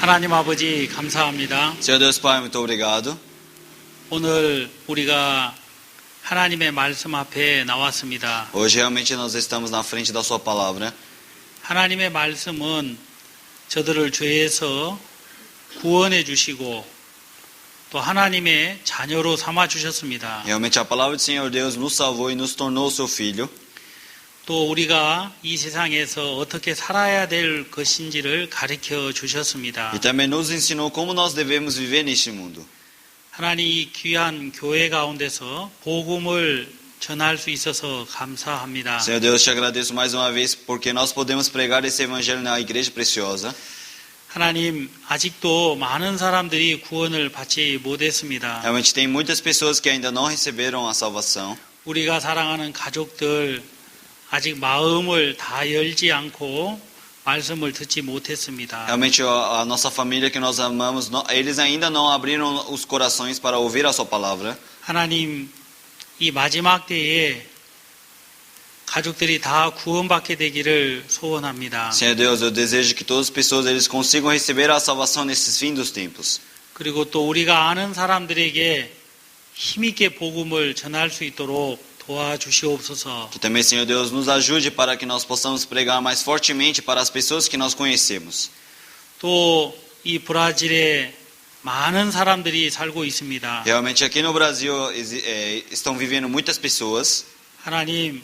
하나님 아버지 감사합니다. Senhor Deus Pai, muito obrigado. 오늘 우리가 하나님의 말씀 앞에 나왔습니다. Hoje realmente nós estamos na frente da sua palavra. 하나님의 말씀은 저들을 죄에서 구원해 주시고 또 하나님의 자녀로 삼아 주셨습니다. Realmente a palavra do Senhor Deus nos salvou e nos tornou seu filho. 또 우리가 이 세상에서 어떻게 살아야 될 것인지를 가르쳐 주셨습니다. E também nos ensinou como nós devemos viver neste mundo. 하나님 이 귀한 교회 가운데서 복음을 전할 수 있어서 감사합니다. Senhor Deus, te agradeço mais uma vez porque nós podemos pregar esse evangelho na igreja preciosa. 하나님 아직도 많은 사람들이 구원을 받지 못했습니다. Realmente tem muitas pessoas que ainda não receberam a salvação. 우리가 사랑하는 가족들 아직 마음을 다 열지 않고 말씀을 듣지 못했습니다. Realmente a nossa família que nós amamos, eles ainda não abriram os corações para ouvir a sua palavra. 하나님 이 마지막 때에 가족들이 다 구원받게 되기를 소원합니다. Senhor Deus, eu desejo que todas as pessoas eles consigam receber a salvação nesses fins dos tempos. 그리고 또 우리가 아는 사람들에게 힘있게 복음을 전할 수 있도록 도와주시옵소서. Que também, Senhor Deus, nos ajude para que nós possamos pregar mais fortemente para as pessoas que nós conhecemos. 또 이 브라질에 많은 사람들이 살고 있습니다. Realmente aqui no Brasil estão vivendo muitas pessoas. 하나님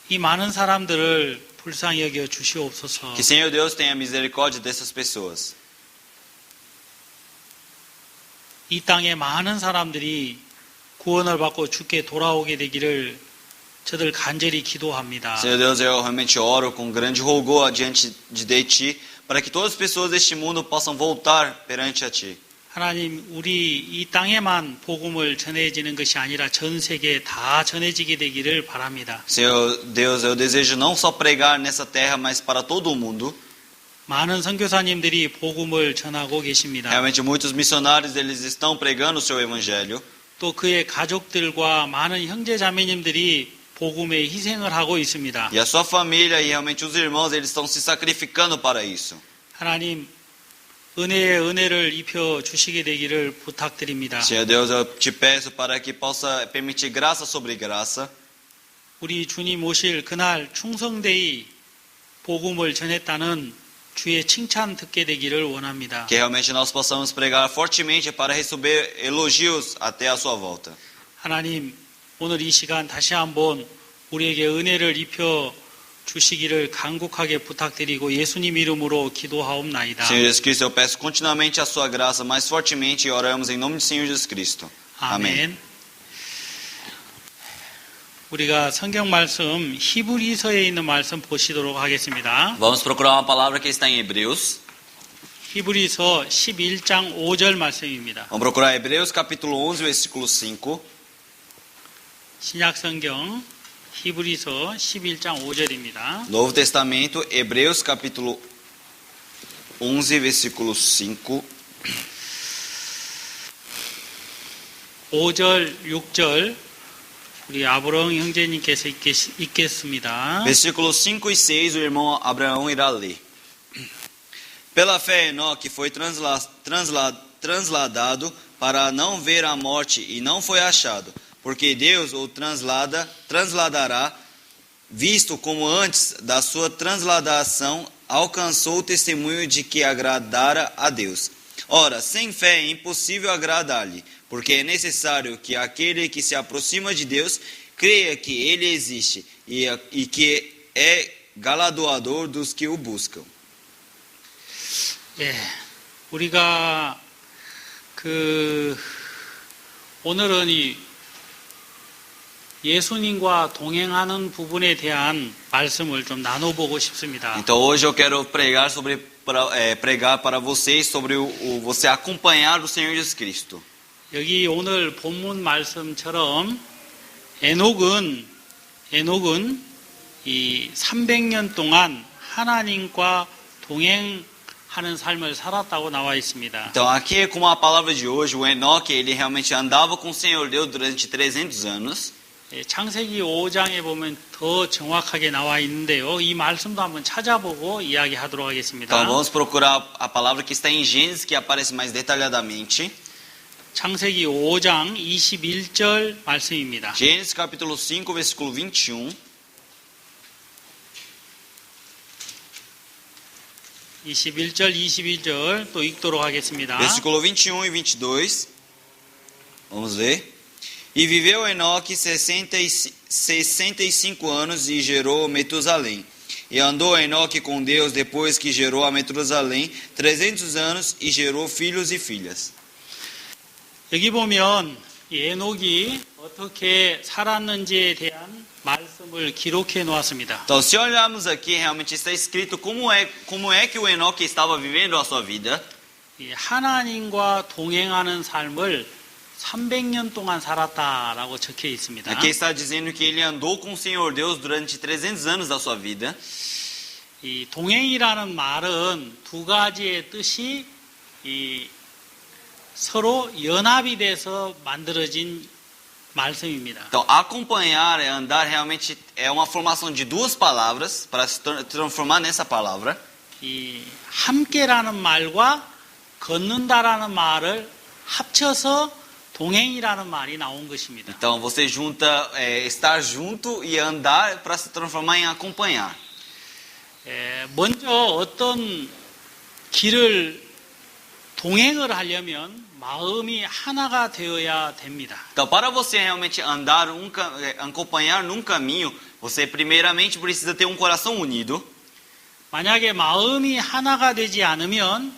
이 많은 사람들을 불쌍히 여겨 주시옵소서. Que Senhor Deus tenha misericórdia dessas pessoas. 이 땅에 많은 사람들이 구원을 받고 주께 돌아오게 되기를 저들 간절히 기도합니다. Senhor Deus, eu realmente oro com grande rogor diante de Ti, para que todas as pessoas deste mundo possam voltar perante a Ti. 하나님, 우리 이 땅에만 복음을 전해지는 것이 아니라 전 세계에 다 전해지게 되기를 바랍니다. Senhor Deus, eu desejo não só pregar nessa terra, mas para todo o mundo. 많은 선교사님들이 복음을 전하고 계십니다. Realmente muitos missionários eles estão pregando o seu evangelho. 또 그의 가족들과 많은 형제 자매님들이 복음에 희생을 하고 있습니다. E a sua família e realmente os irmãos eles estão se sacrificando para isso. 하나님 은혜의 은혜를 입혀 주시게 되기를 부탁드립니다. Senhor Deus, eu te peço para que possa permitir graça sobre graça. 우리 주님 오실 그날 충성되이 복음을 전했다는 주의 칭찬 듣게 되기를 원합니다. Que realmente nós possamos pregar fortemente para receber elogios até a sua volta. 하나님 오늘 이 시간 다시 한번 우리에게 은혜를 입혀 주시기를 간곡하게 부탁드리고 예수님 이름으로 기도하옵나이다. Senhor Jesus Cristo, eu peço continuamente a sua graça, mais fortemente e oramos em nome do Senhor Jesus Cristo. 아멘. 우리가 성경 말씀 히브리서에 있는 말씀 보시도록 하겠습니다. Vamos procurar uma palavra que está em Hebreus. 히브리서 11장 5절 말씀입니다. Vamos procurar Hebreus capítulo 11, versículo 5. 신약 성경 히브리서 11장 5절입니다. Novo Testamento, Hebreus capítulo 11, versículo 5. 5절, 6절 우리 아브라함 형제님께서 읽겠습니다. Versículos 5 e 6, o irmão Abraão irá ler. Pela fé, Enoque foi transladado para não ver a morte e não foi achado, porque Deus o transladará, visto como antes da sua transladação alcançou o testemunho de que agradara a Deus. Ora, sem fé é impossível agradar-lhe, porque é necessário que aquele que se aproxima de Deus creia que Ele existe e que é galardoador dos que o buscam. 예, 우리가 오늘은 이 예수님과 동행하는 부분에 대한 말씀을 좀 나눠보고 싶습니다. Então hoje eu quero pregar para vocês sobre você acompanhar o Senhor Jesus Cristo. 여기 오늘 본문 말씀처럼 에녹은 이 300년 동안 하나님과 동행하는 삶을 살았다고 나와 있습니다. Então aqui como a palavra de hoje, o Enoque ele realmente andava com o Senhor Deus durante 300 anos. 창세기 5장에 보면 더 정확하게 나와 있는데요. 이 말씀도 한번 찾아보고 이야기하도록 하겠습니다. Então vamos procurar a palavra que está em Gênesis, que aparece mais detalhadamente. 창세기 5장 21절 말씀입니다. Gênesis capítulo 5, versículo 21. 21절, 22절 또 읽도록 하겠습니다. Versículo 21 e 22. Vamos ver. E viveu Enoque 65 anos e gerou Metusalém. E andou Enoque com Deus depois que gerou a Metusalém 300 anos e gerou filhos e filhas. 여기 보면 이 에녹이 어떻게 살았는지에 대한 말씀을 기록해 놓았습니다. Então, se olharmos aqui, realmente está escrito como é que o Enoque estava vivendo a sua vida. 이 하나님과 동행하는 삶을 300년 동안 살았다라고 적혀 있습니다. Aqui está dizendo que ele andou com o Senhor Deus durante 300 anos da sua vida. 이 동행이라는 말은 두 가지의 뜻이 이 서로 연합이 돼서 만들어진 말씀입니다. Então, acompanhar, andar, realmente é uma formação de duas palavras para se transformar nessa palavra. 이 함께라는 말과 걷는다라는 말을 합쳐서 동행이라는 말이 나온 것입니다. Então, você junta estar junto e andar para se transformar em acompanhar. 먼저 어떤 길을 동행을 하려면 마음이 하나가 되어야 됩니다. Então, para você realmente andar, acompanhar num caminho, você primeiramente precisa ter um coração unido. 만약에 마음이 하나가 되지 않으면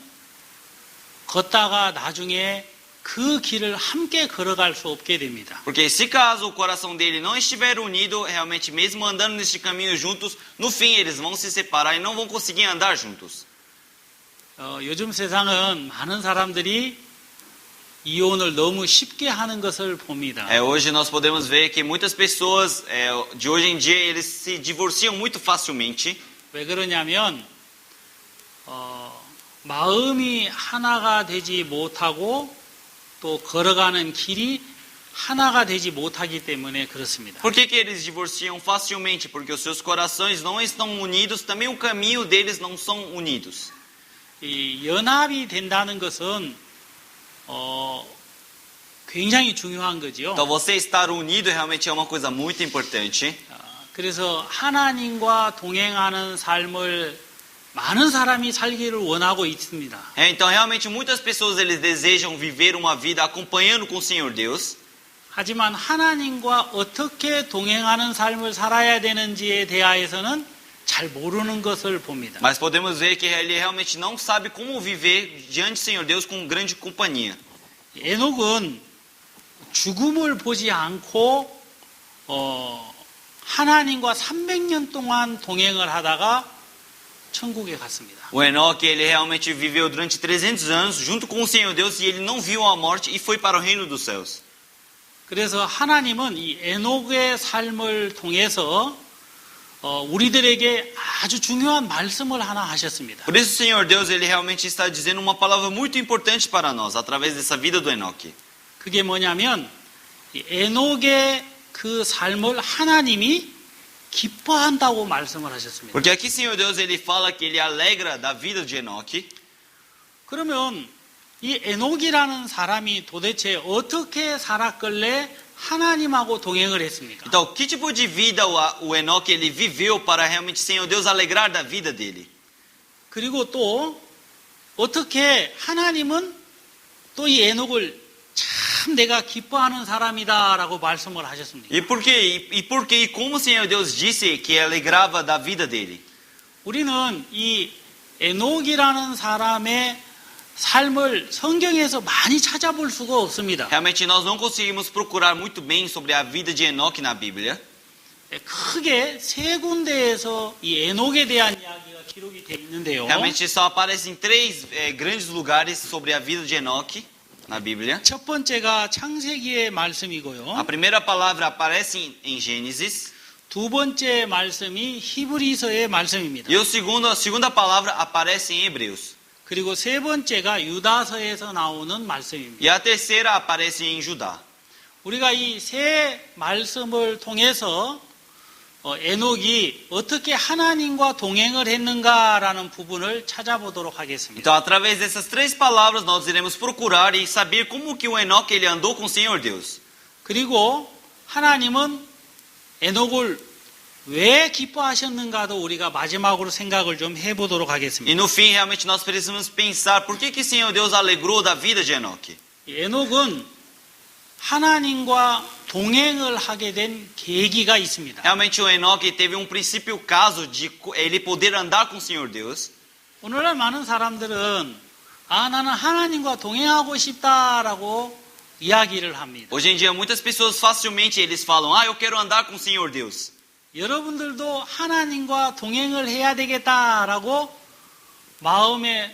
걷다가 나중에 그 길을 함께 걸어갈 수 없게 됩니다. Porque se caso o coração dele não estiver unido, realmente mesmo andando neste caminho juntos, no fim eles vão se separar e não vão conseguir andar juntos. 요즘 세상은 많은 사람들이 이혼을 너무 쉽게 하는 것을 봅니다. Hoje nós podemos ver que muitas pessoas de hoje em dia eles se divorciam muito facilmente. 왜 그러냐면 마음이 하나가 되지 못하고 또 걸어가는 길이 하나가 되지 못하기 때문에 그렇습니다. Por que eles divorciam facilmente? Porque os seus corações não estão unidos, também o caminho deles não são unidos. 이 연합이 된다는 것은 굉장히 중요한 거지요. Então você estar unido realmente é uma coisa muito importante. 그래서 하나님과 동행하는 삶을 많은 사람이 살기를 원하고 있습니다. Então realmente muitas pessoas eles desejam viver uma vida acompanhando com o Senhor Deus. 하지만 하나님과 어떻게 동행하는 삶을 살아야 되는지에 대하여서는 잘 모르는 것을 봅니다. Mas podemos ver que ele realmente não sabe como viver diante do Senhor Deus com grande companhia. 에녹은 죽음을 보지 않고 하나님과 300년 동안 동행을 하다가 천국에 갔습니다. O Enoque ele realmente viveu durante 300 anos junto com o Senhor Deus e ele não viu a morte e foi para o reino dos céus. 그래서 하나님은 이 에녹의 삶을 통해서 우리들에게 아주 중요한 말씀을 하나 하셨습니다. Por isso o Senhor Deus ele realmente está dizendo uma palavra muito importante para nós através dessa vida do Enoque. 그게 뭐냐면 이 에녹의 그 삶을 하나님이 기뻐한다고 말씀을 하셨습니다. Porque aqui o Senhor Deus ele fala que ele alegra da vida de Enoque. 그러면 이 에녹이라는 사람이 도대체 어떻게 살았길래 하나님하고 동행을 했습니까? Então, que tipo de vida o Enoque ele viveu para realmente o Senhor Deus alegrar da vida dele? 그리고 또 어떻게 하나님은 또 이 에녹을 참 내가 기뻐하는 사람이다라고 말씀을 하셨습니까? E por quê? E como o Senhor Deus disse que alegrava da vida dele? 우리는 이 에녹이라는 사람의 삶을 성경에서 많이 찾아볼 수가 없습니다. Realmente nós não conseguimos procurar muito bem sobre a vida de Enoque na Bíblia. 크게 세 군데에서 이 에녹에 대한 이야기가 기록이 되어 있는데요. Realmente só aparece em três grandes lugares sobre a vida de Enoque na Bíblia. 첫 번째가 창세기의 말씀이고요. A primeira palavra aparece em Gênesis. 두 번째 말씀이 히브리서의 말씀입니다. E a segunda palavra aparece em Hebreus. 그리고 세 번째가 유다서에서 나오는 말씀입니다. E a terceira aparece em Judá. 우리가 이 세 말씀을 통해서 에녹이 어떻게 하나님과 동행을 했는가라는 부분을 찾아보도록 하겠습니다. Então, através dessas três palavras, nós iremos procurar e saber como que o Enoque ele andou com o Senhor Deus. 그리고 하나님은 에녹을 왜 기뻐하셨는가도 우리가 마지막으로 생각을 좀 해보도록 E 하겠습니다. no fim, realmente, nós precisamos pensar por que o Senhor Deus alegrou da vida de Enoque. 에녹은 하나님과 동행을 하게 된 계기가 있습니다. Realmente, o Enoque teve princípio caso de ele poder andar com o Senhor Deus. 오늘날 많은 사람들은 나는 하나님과 동행하고 싶다라고 이야기를 합니다. Hoje em dia, muitas pessoas facilmente eles falam, eu quero andar com o Senhor Deus. 여러분들도 하나님과 동행을 해야 되겠다라고 마음에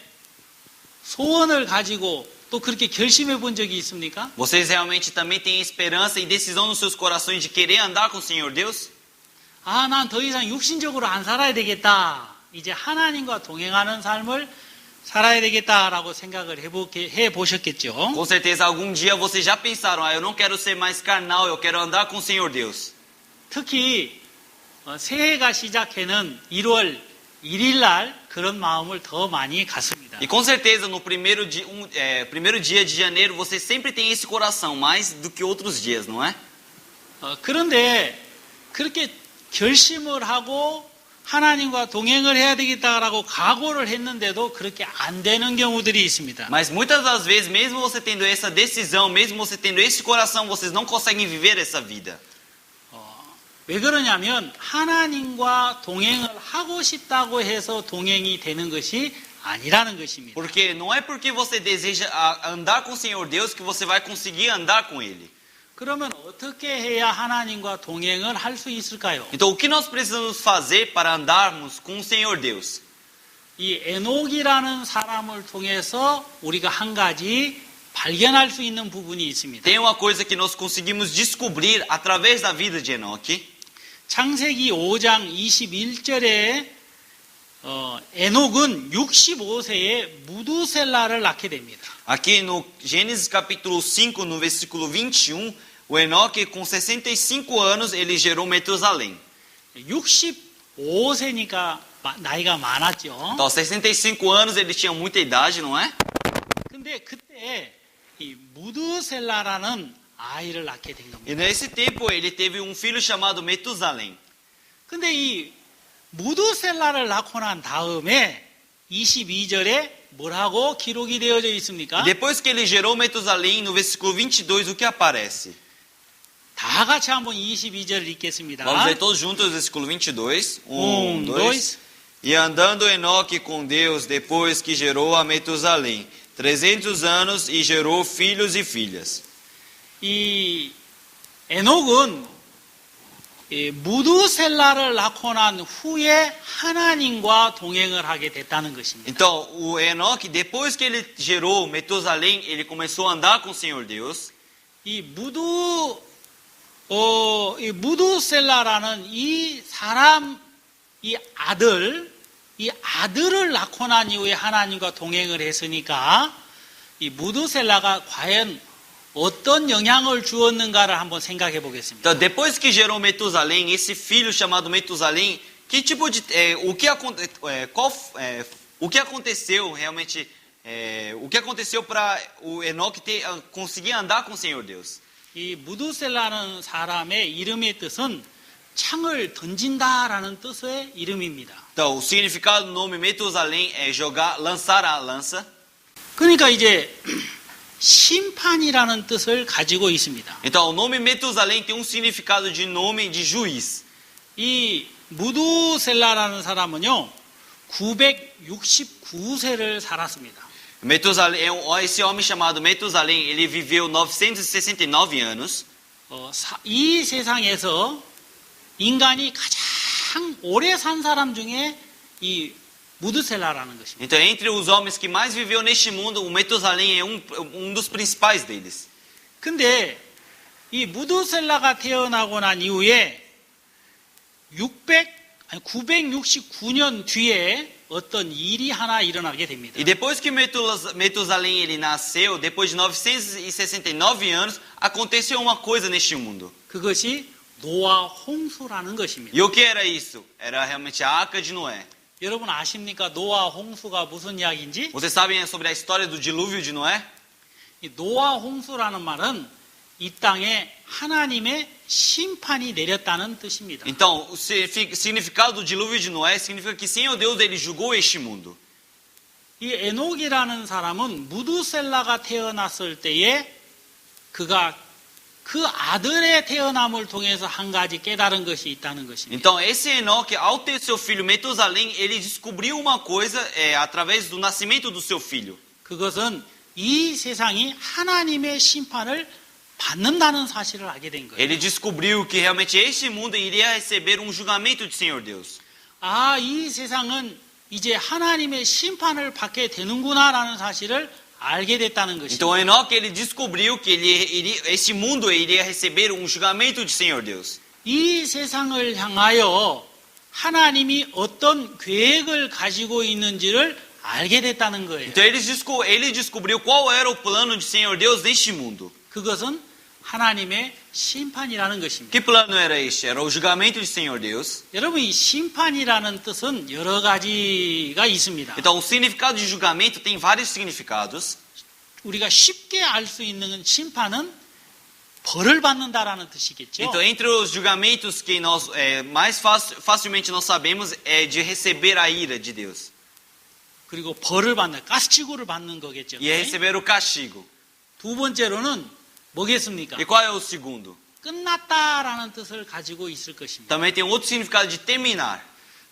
소원을 가지고 또 그렇게 결심해 본 적이 있습니까? Vocês realmente também têm esperança e decisão nos seus corações de querer andar com o Senhor Deus? 난 더 이상 육신적으로 안 살아야 되겠다. 이제 하나님과 동행하는 삶을 살아야 되겠다라고 생각을 해 보셨겠죠. Com certeza, algum dia vocês já pensaram, eu não quero ser mais carnal, eu quero andar com o Senhor Deus. 특히 새해가 시작해는 1월 1일 날 그런 마음을 더 많이 갖습니다. E com certeza, no primeiro dia de janeiro, você sempre tem esse coração, mais do que outros dias, não é? 그런데 그렇게 결심을 하고 하나님과 동행을 해야 되겠다라고 각오를 했는데도 그렇게 안 되는 경우들이 있습니다. Mas muitas das vezes, mesmo você tendo essa decisão, mesmo você tendo esse coração, vocês não conseguem viver essa vida. 왜 그러냐면 하나님과 동행을 하고 싶다고 해서 동행이 되는 것이 아니라는 것입니다. Porque não é porque você deseja andar com o Senhor Deus que você vai conseguir andar com Ele. 그러면 어떻게 해야 하나님과 동행을 할 수 있을까요? Então, o que nós precisamos fazer para andarmos com o Senhor Deus? 이 에녹이라는 사람을 통해서 우리가 한 가지 발견할 수 있는 부분이 있습니다. Tem uma coisa que nós conseguimos descobrir através da vida de Enoque. 창세기 5장 21절에 에녹은 65세에 무두셀라를 낳게 됩니다. Aqui no Gênesis capítulo 5, no versículo 21, o Enoque com 65 anos, ele gerou Metusalém. 65세니까 나이가 많았죠. Então, 65 anos, ele tinha muita idade, não é? 근데 그때 이 무두셀라라는 아이를 낳게 된 겁니다. E nesse tempo, ele teve filho chamado Metusalém. 근데 이 무두셀라를 낳고 난 다음에 22절에 뭐라고 기록이 되어져 있습니까? E depois que ele gerou Metusalém, no versículo 22, o que aparece? 다 같이 한번 22절을 읽겠습니다. Vamos ler todos juntos o versículo 22. 1, 2. dois. E andando Enoque com Deus, depois que gerou a Metusalém, 300 anos, e gerou filhos e filhas. 이 에녹은 무두셀라를 낳고 난 후에 하나님과 동행을 하게 됐다는 것입니다. Então, o Enoque, depois que ele gerou Metusalém, ele começou a andar com o Senhor Deus. 이 무두셀라라는 이 사람, 이 아들을 낳고 난 이후에 하나님과 동행을 했으니까 이 무두셀라가 과연 어떤 영향을 주었는가를 한번 생각해 보겠습니다. Então, depois que gerou Metusalém, esse filho chamado Metusalém, que tipo de, o que aconteceu realmente, o que aconteceu para o Enoque conseguir andar com o Senhor Deus? 이 무두셀라는 사람의 이름의 뜻은 창을 던진다라는 뜻의 이름입니다. Então, o significado do nome Metusalém é lançar a lança. 그러니까 이제 심판이라는 뜻을 가지고 있습니다. Então, o nome Metusalém tem significado de nome de juiz. 이 무두셀라라는 사람은요 969세를 살았습니다. Metusalém, esse homem chamado Metusalém, ele viveu 969 anos. 이 세상에서 인간이 가장 오래 산 사람 중에 이 무두셀라라는 것입니다. Então, entre os homens que mais viveu neste mundo, o Metusalém é dos principais deles. 근데 이 무두셀라가 태어나고 난 이후에 969년 뒤에 어떤 일이 하나 일어나게 됩니다. E depois que Metusalém ele nasceu, depois de 969 anos, aconteceu uma coisa neste mundo. 그것이 노아 홍수라는 것입니다. E o que era isso? Era realmente a arca de Noé. 여러분 아십니까? 노아 홍수가 무슨 이야기인지? Vocês sabem sobre a história do dilúvio de Noé? 이 노아 홍수라는 말은 이 땅에 하나님의 심판이 내렸다는 뜻입니다. Então, o significado do dilúvio de Noé significa que Senhor Deus ele julgou este mundo. 이 에녹이라는 사람은 무두셀라가 태어났을 때에 그가 그 아들의 태어남을 통해서 한 가지 깨달은 것이 있다는 것입니다. Então, esse Enoque, ao ter seu filho Metusalém, ele descobriu uma coisa através do nascimento do seu filho. 그것은 이 세상이 하나님의 심판을 받는다는 사실을 알게 된 거예요. Ele descobriu que realmente este mundo iria receber um julgamento de Senhor Deus. 아, 이 세상은 이제 하나님의 심판을 받게 되는구나라는 사실을 알게 됐다는 것입니다. Então, Enoque ele descobriu que este mundo iria receber um julgamento de Senhor Deus. 이 세상을 향하여 하나님이 어떤 계획을 가지고 있는지를 알게 됐다는 거예요. Então, ele descobriu qual era o plano de Senhor Deus neste mundo. 그것은 하나님의 심판이라는 것입니다. Que plano era este? Era o julgamento de Senhor Deus. 여러분, 이 심판이라는 뜻은 여러 가지가 있습니다. Então, o significado de julgamento tem vários significados. 우리가 쉽게 알 수 있는 심판은 벌을 받는다라는 뜻이겠죠. Então, entre os julgamentos que nós mais facilmente nós sabemos é de receber a ira de Deus. 그리고 벌을 받는, 가스치고를 받는 거겠죠. E é receber o castigo. 두 번째로는 뭐겠습니까? E qual é o segundo? 끝났다라는 뜻을 가지고 있을 것입니다. Também tem outro significado de terminar.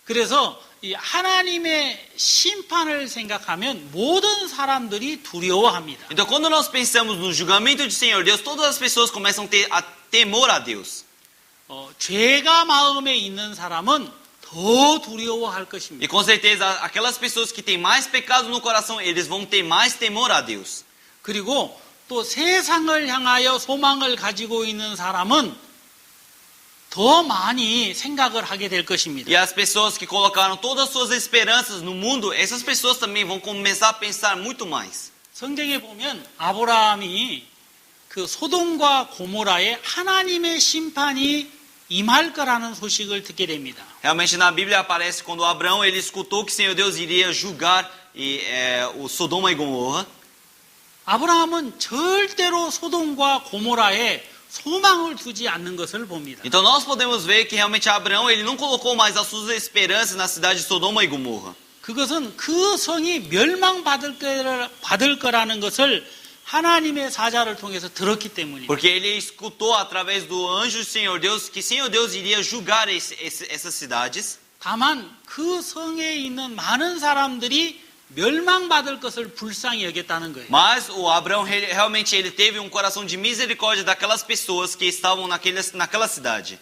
그래서 이 하나님의 심판을 생각하면 모든 사람들이 두려워합니다. Então, quando nós pensamos no julgamento de Senhor Deus, todas as pessoas começam a ter temor a Deus. 죄가 마음에 있는 사람은 더 두려워할 것입니다. E com certeza, aquelas pessoas que têm mais pecado no coração, eles vão ter mais temor a Deus. 그리고 또 세상을 향하여 소망을 가지고 있는 사람은 더 많이 생각을 하게 될 것입니다. E as pessoas que colocaram todas as suas esperanças no mundo, essas pessoas também vão começar a pensar muito mais. 성경에 보면 아브라함이 그 소돔과 고모라에 하나님의 심판이 임할 거라는 소식을 듣게 됩니다. Realmente na Bíblia aparece quando Abraão ele escutou que Senhor Deus iria julgar o Sodoma e Gomorra. 아브라함은 절대로 소돔과 고모라에 소망을 두지 않는 것을 봅니다. Então nós podemos ver que realmente Abraão ele não colocou mais as suas esperanças na cidade de Sodoma e Gomorra. 그것은 그 성이 멸망받을 거라는 것을 하나님의 사자를 통해서 들었기 때문입니다. Porque ele escutou através do anjo do Senhor Deus que Senhor Deus iria julgar essas cidades. 다만 그 성에 있는 많은 사람들이 멸망받을 것을 불쌍히 여겼다는 거예요. Mas o Abraão realmente ele teve um coração de misericórdia daquelas pessoas que estavam naquela cidade.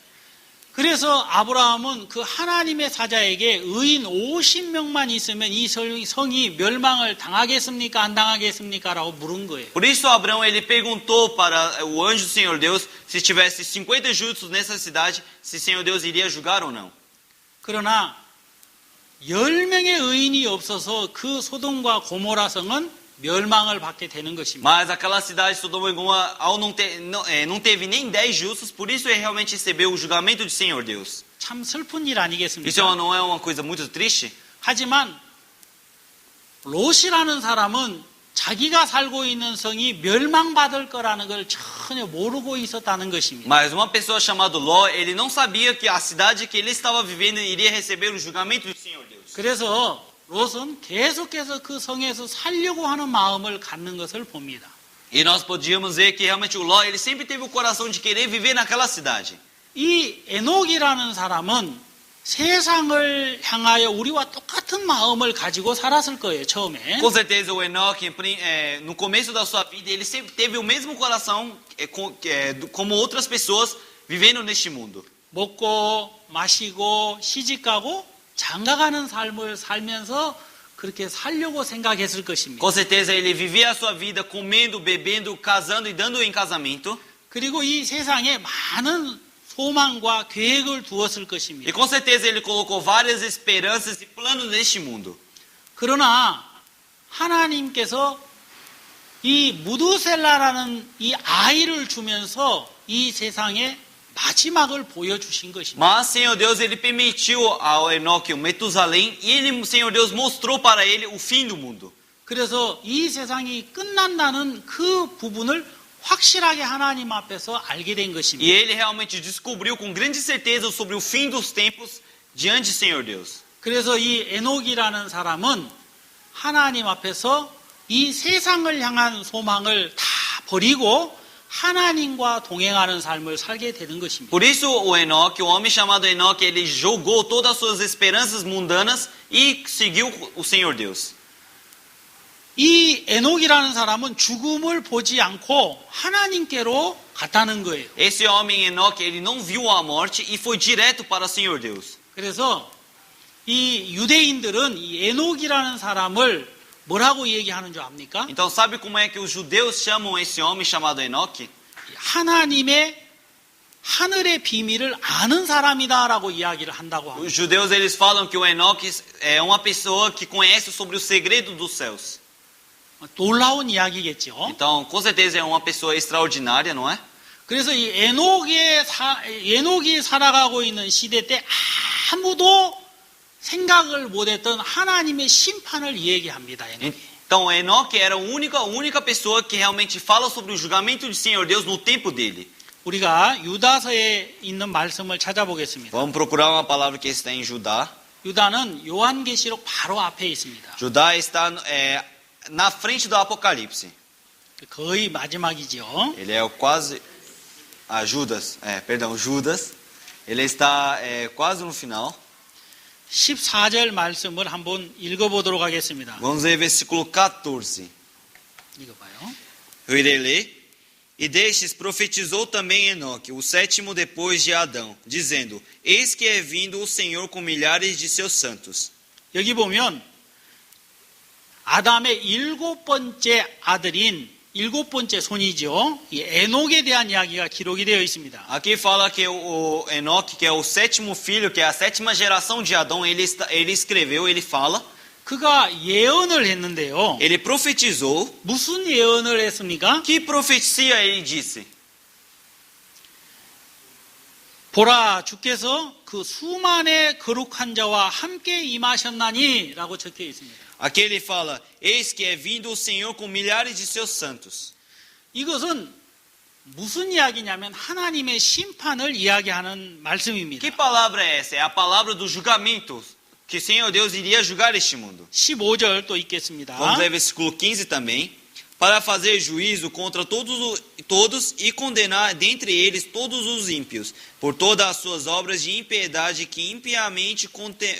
그래서 아브라함은 그 하나님의 사자에게 의인 50명만 있으면 이 성이 멸망을 당하겠습니까? 안 당하겠습니까? 라고 물은 거예요. Por isso Abraão ele perguntou para o anjo do Senhor Deus se tivesse 50 justos nessa cidade, se o Senhor Deus iria julgar ou não. 그러나 10명의 의인이 없어서 그 소돔과 고모라 성은 멸망을 받게 되는 것입니다. Mas aquela cidade de Sodoma e Gomorra não teve nem 10 justos, por isso ele realmente recebeu o julgamento de Senhor Deus. 참 슬픈 일 아니겠습니까? Isso não é uma coisa muito triste? 하지만 롯이라는 사람은 자기가 살고 있는 성이 멸망받을 거라는 걸 전혀 모르고 있었다는 것입니다. Mas uma pessoa chamada Ló, ele não sabia que a cidade que ele estava vivendo iria receber o julgamento do Senhor Deus. 그래서 롯은 계속해서 그 성에서 살려고 하는 마음을 갖는 것을 봅니다. E nós podíamos ver que realmente o Ló, ele sempre teve o coração de querer viver naquela cidade. 이 에녹이라는 사람은 세상을 향하여 우리와 똑같은 마음을 가지고 살았을 거예요, 처음에. Com certeza o Enoque, no começo da sua vida, ele sempre teve o mesmo coração como outras pessoas vivendo neste mundo. 먹고 마시고 시집가고 장가가는 삶을 살면서 그렇게 살려고 생각했을 것입니다. Com certeza ele vivia a sua vida comendo, bebendo, casando e dando em casamento. 그리고 이 세상에 많은 소망과 계획을 두었을 E 것입니다. com certeza ele colocou várias esperanças e planos neste mundo. 그러나 하나님께서 이 무두셀라라는 이 아이를 주면서 이 세상에 마지막을 보여주신 것입니다. Mas, Senhor Deus, ele permitiu ao Enoque o Metusalém e ele, Senhor Deus, mostrou para ele o fim do mundo. 그래서 이 세상이 끝난다는 그 부분을 확실하게 하나님 앞에서 알게 된 E 것입니다. ele realmente descobriu com grande certeza sobre o fim dos tempos diante do Senhor Deus. 그래서 이 에녹이라는 사람은 하나님 앞에서 이 세상을 향한 소망을 다 버리고 하나님과 동행하는 삶을 살게 되는 것입니다. Por isso, o Enoque, o homem chamado Enoque, ele jogou todas as suas esperanças mundanas e seguiu o Senhor Deus. 이 에녹이라는 사람은 죽음을 보지 않고 하나님께로 갔다는 거예요. Esse homem Enoque, ele não viu a morte e foi direto para o Senhor Deus. 그래서 이 유대인들은 이 에녹이라는 사람을 뭐라고 얘기하는 줄 압니까? Então, sabe como é que os judeus chamam esse homem chamado Enoque? 하나님의 하늘의 비밀을 아는 사람이다라고 이야기를 한다고 합니다. Os judeus, eles falam que o Enoque é uma pessoa que conhece sobre o segredo dos céus. 놀라운 이야기겠죠. Então, com certeza é uma pessoa extraordinária, não é? 그래서 이 에녹이 살아가고 있는 시대 때 아무도 생각을 못했던 하나님의 심판을 얘기합니다. 에녹이. Então, Enoque era a única pessoa que realmente fala sobre o julgamento do Senhor Deus no tempo dele. 우리가 유다서에 있는 말씀을 찾아보겠습니다. Vamos procurar uma palavra que está em Judá. 유다는 요한계시록 바로 앞에 있습니다. Judá está na frente do Apocalipse. 거의 마지막이죠. Ele é quase... Judas. Ele está quase no final. 14절 말씀을 한번 읽어보도록 하겠습니다. Vamos ver versículo 14. 읽어봐요. Eu irei ler. E destes profetizou também Enoque, o sétimo depois de Adão, dizendo: Eis que é vindo o Senhor com milhares de seus santos. 여기 보면 아담의 7번째 아들인 7번째 손이죠. 이 에녹에 대한 이야기가 기록이 되어 있습니다. Aqui fala que o Enoque, que é o sétimo filho, que é a sétima geração de Adão, ele escreveu, ele fala, 그가 예언을 했는데요. ele profetizou. 무슨 예언을 했습니까? Que profecia ele disse? 보라, 주께서 그 수만의 거룩한 자와 함께 임하셨나니 라고 적혀 있습니다. Aqui ele fala: Eis que é vindo o Senhor com milhares de seus santos. 이것은 무슨 이야기냐면 하나님의 심판을 이야기하는 말씀입니다. Que palavra é essa? É a palavra do julgamento, que o Senhor Deus iria julgar este mundo. 15절 또 읽겠습니다. Vamos ler versículo 15 também. Para fazer juízo contra todos e condenar dentre eles todos os ímpios, por todas as suas obras de impiedade que impiamente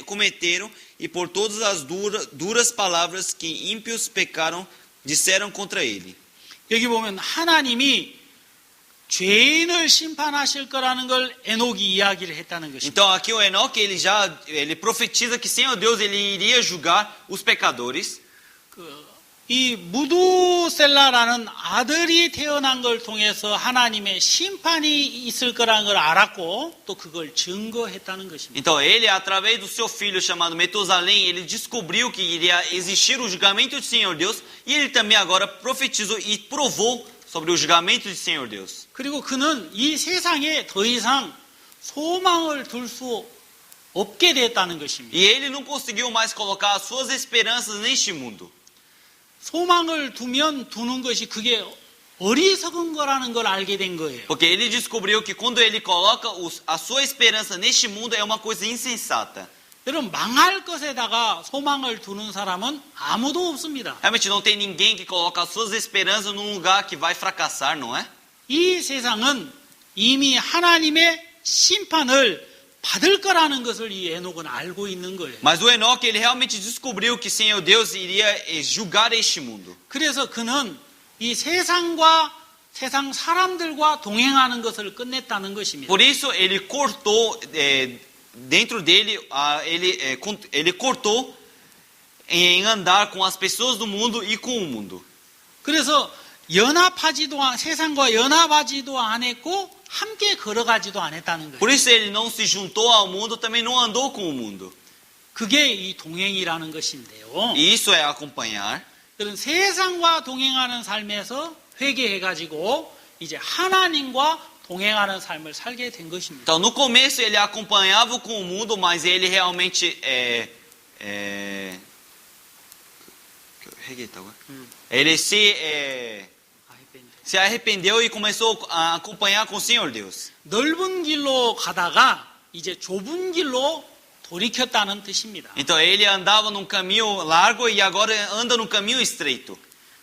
cometeram e por todas as duras palavras que ímpios pecaram, disseram contra ele. 여기 보면 하나님이 죄인을 심판하실 거라는 걸 에녹이 이야기를 했다는 것입니다. Então aqui o Enoque, ele profetiza que Senhor Deus ele iria julgar os pecadores. 이 무두셀라라는 아들이 태어난 걸 통해서 하나님의 심판이 있을 거라는 걸 알았고 또 그걸 증거했다는 것입니다. Então ele, através do seu filho chamado Metusalém, ele descobriu que iria existir o julgamento do Senhor Deus e ele também agora profetizou e provou sobre o julgamento do Senhor Deus. 그리고 그는 이 세상에 더 이상 소망을 둘 수 없게 됐다는 것입니다. E ele não conseguiu mais colocar as suas esperanças neste mundo. 소망을 두는 것이 그게 어리석은 거라는 걸 알게 된 거예요. Porque ele descobriu que quando ele coloca a sua esperança neste mundo é uma coisa insensata. 여러분, 망할 것에다가 소망을 두는 사람은 아무도 없습니다. Realmente não tem ninguém que coloca as suas esperanças num lugar que vai fracassar, não é? 이 세상은 이미 하나님의 심판을 받을 거라는 것을 이 에녹은 알고 있는 거예요. Mas o Enoque, ele realmente descobriu que Senhor Deus iria julgar este mundo. 그래서 그는 이 세상과 세상 사람들과 동행하는 것을 끝냈다는 것입니다. Por isso ele cortou dentro dele, ele cortou em andar com as pessoas do mundo e com o mundo. 그래서 세상과 연합하지도 않았고 함께 걸어가지도 않았다는 Por 거예요. isso ele não se juntou ao mundo, também não andou com o mundo. 그게 이 동행이라는 것인데요. E isso é acompanhar. 그런 세상과 동행하는 삶에서 회개해가지고 이제 하나님과 동행하는 삶을 살게 된 것입니다. Então, no começo ele acompanhava com o mundo, mas ele realmente ele se arrependeu e começou a acompanhar com o Senhor Deus. 넓은 길로 가다가 이제 좁은 길로 돌이켰다는 뜻입니다. Então ele andava num caminho largo e agora anda num caminho estreito.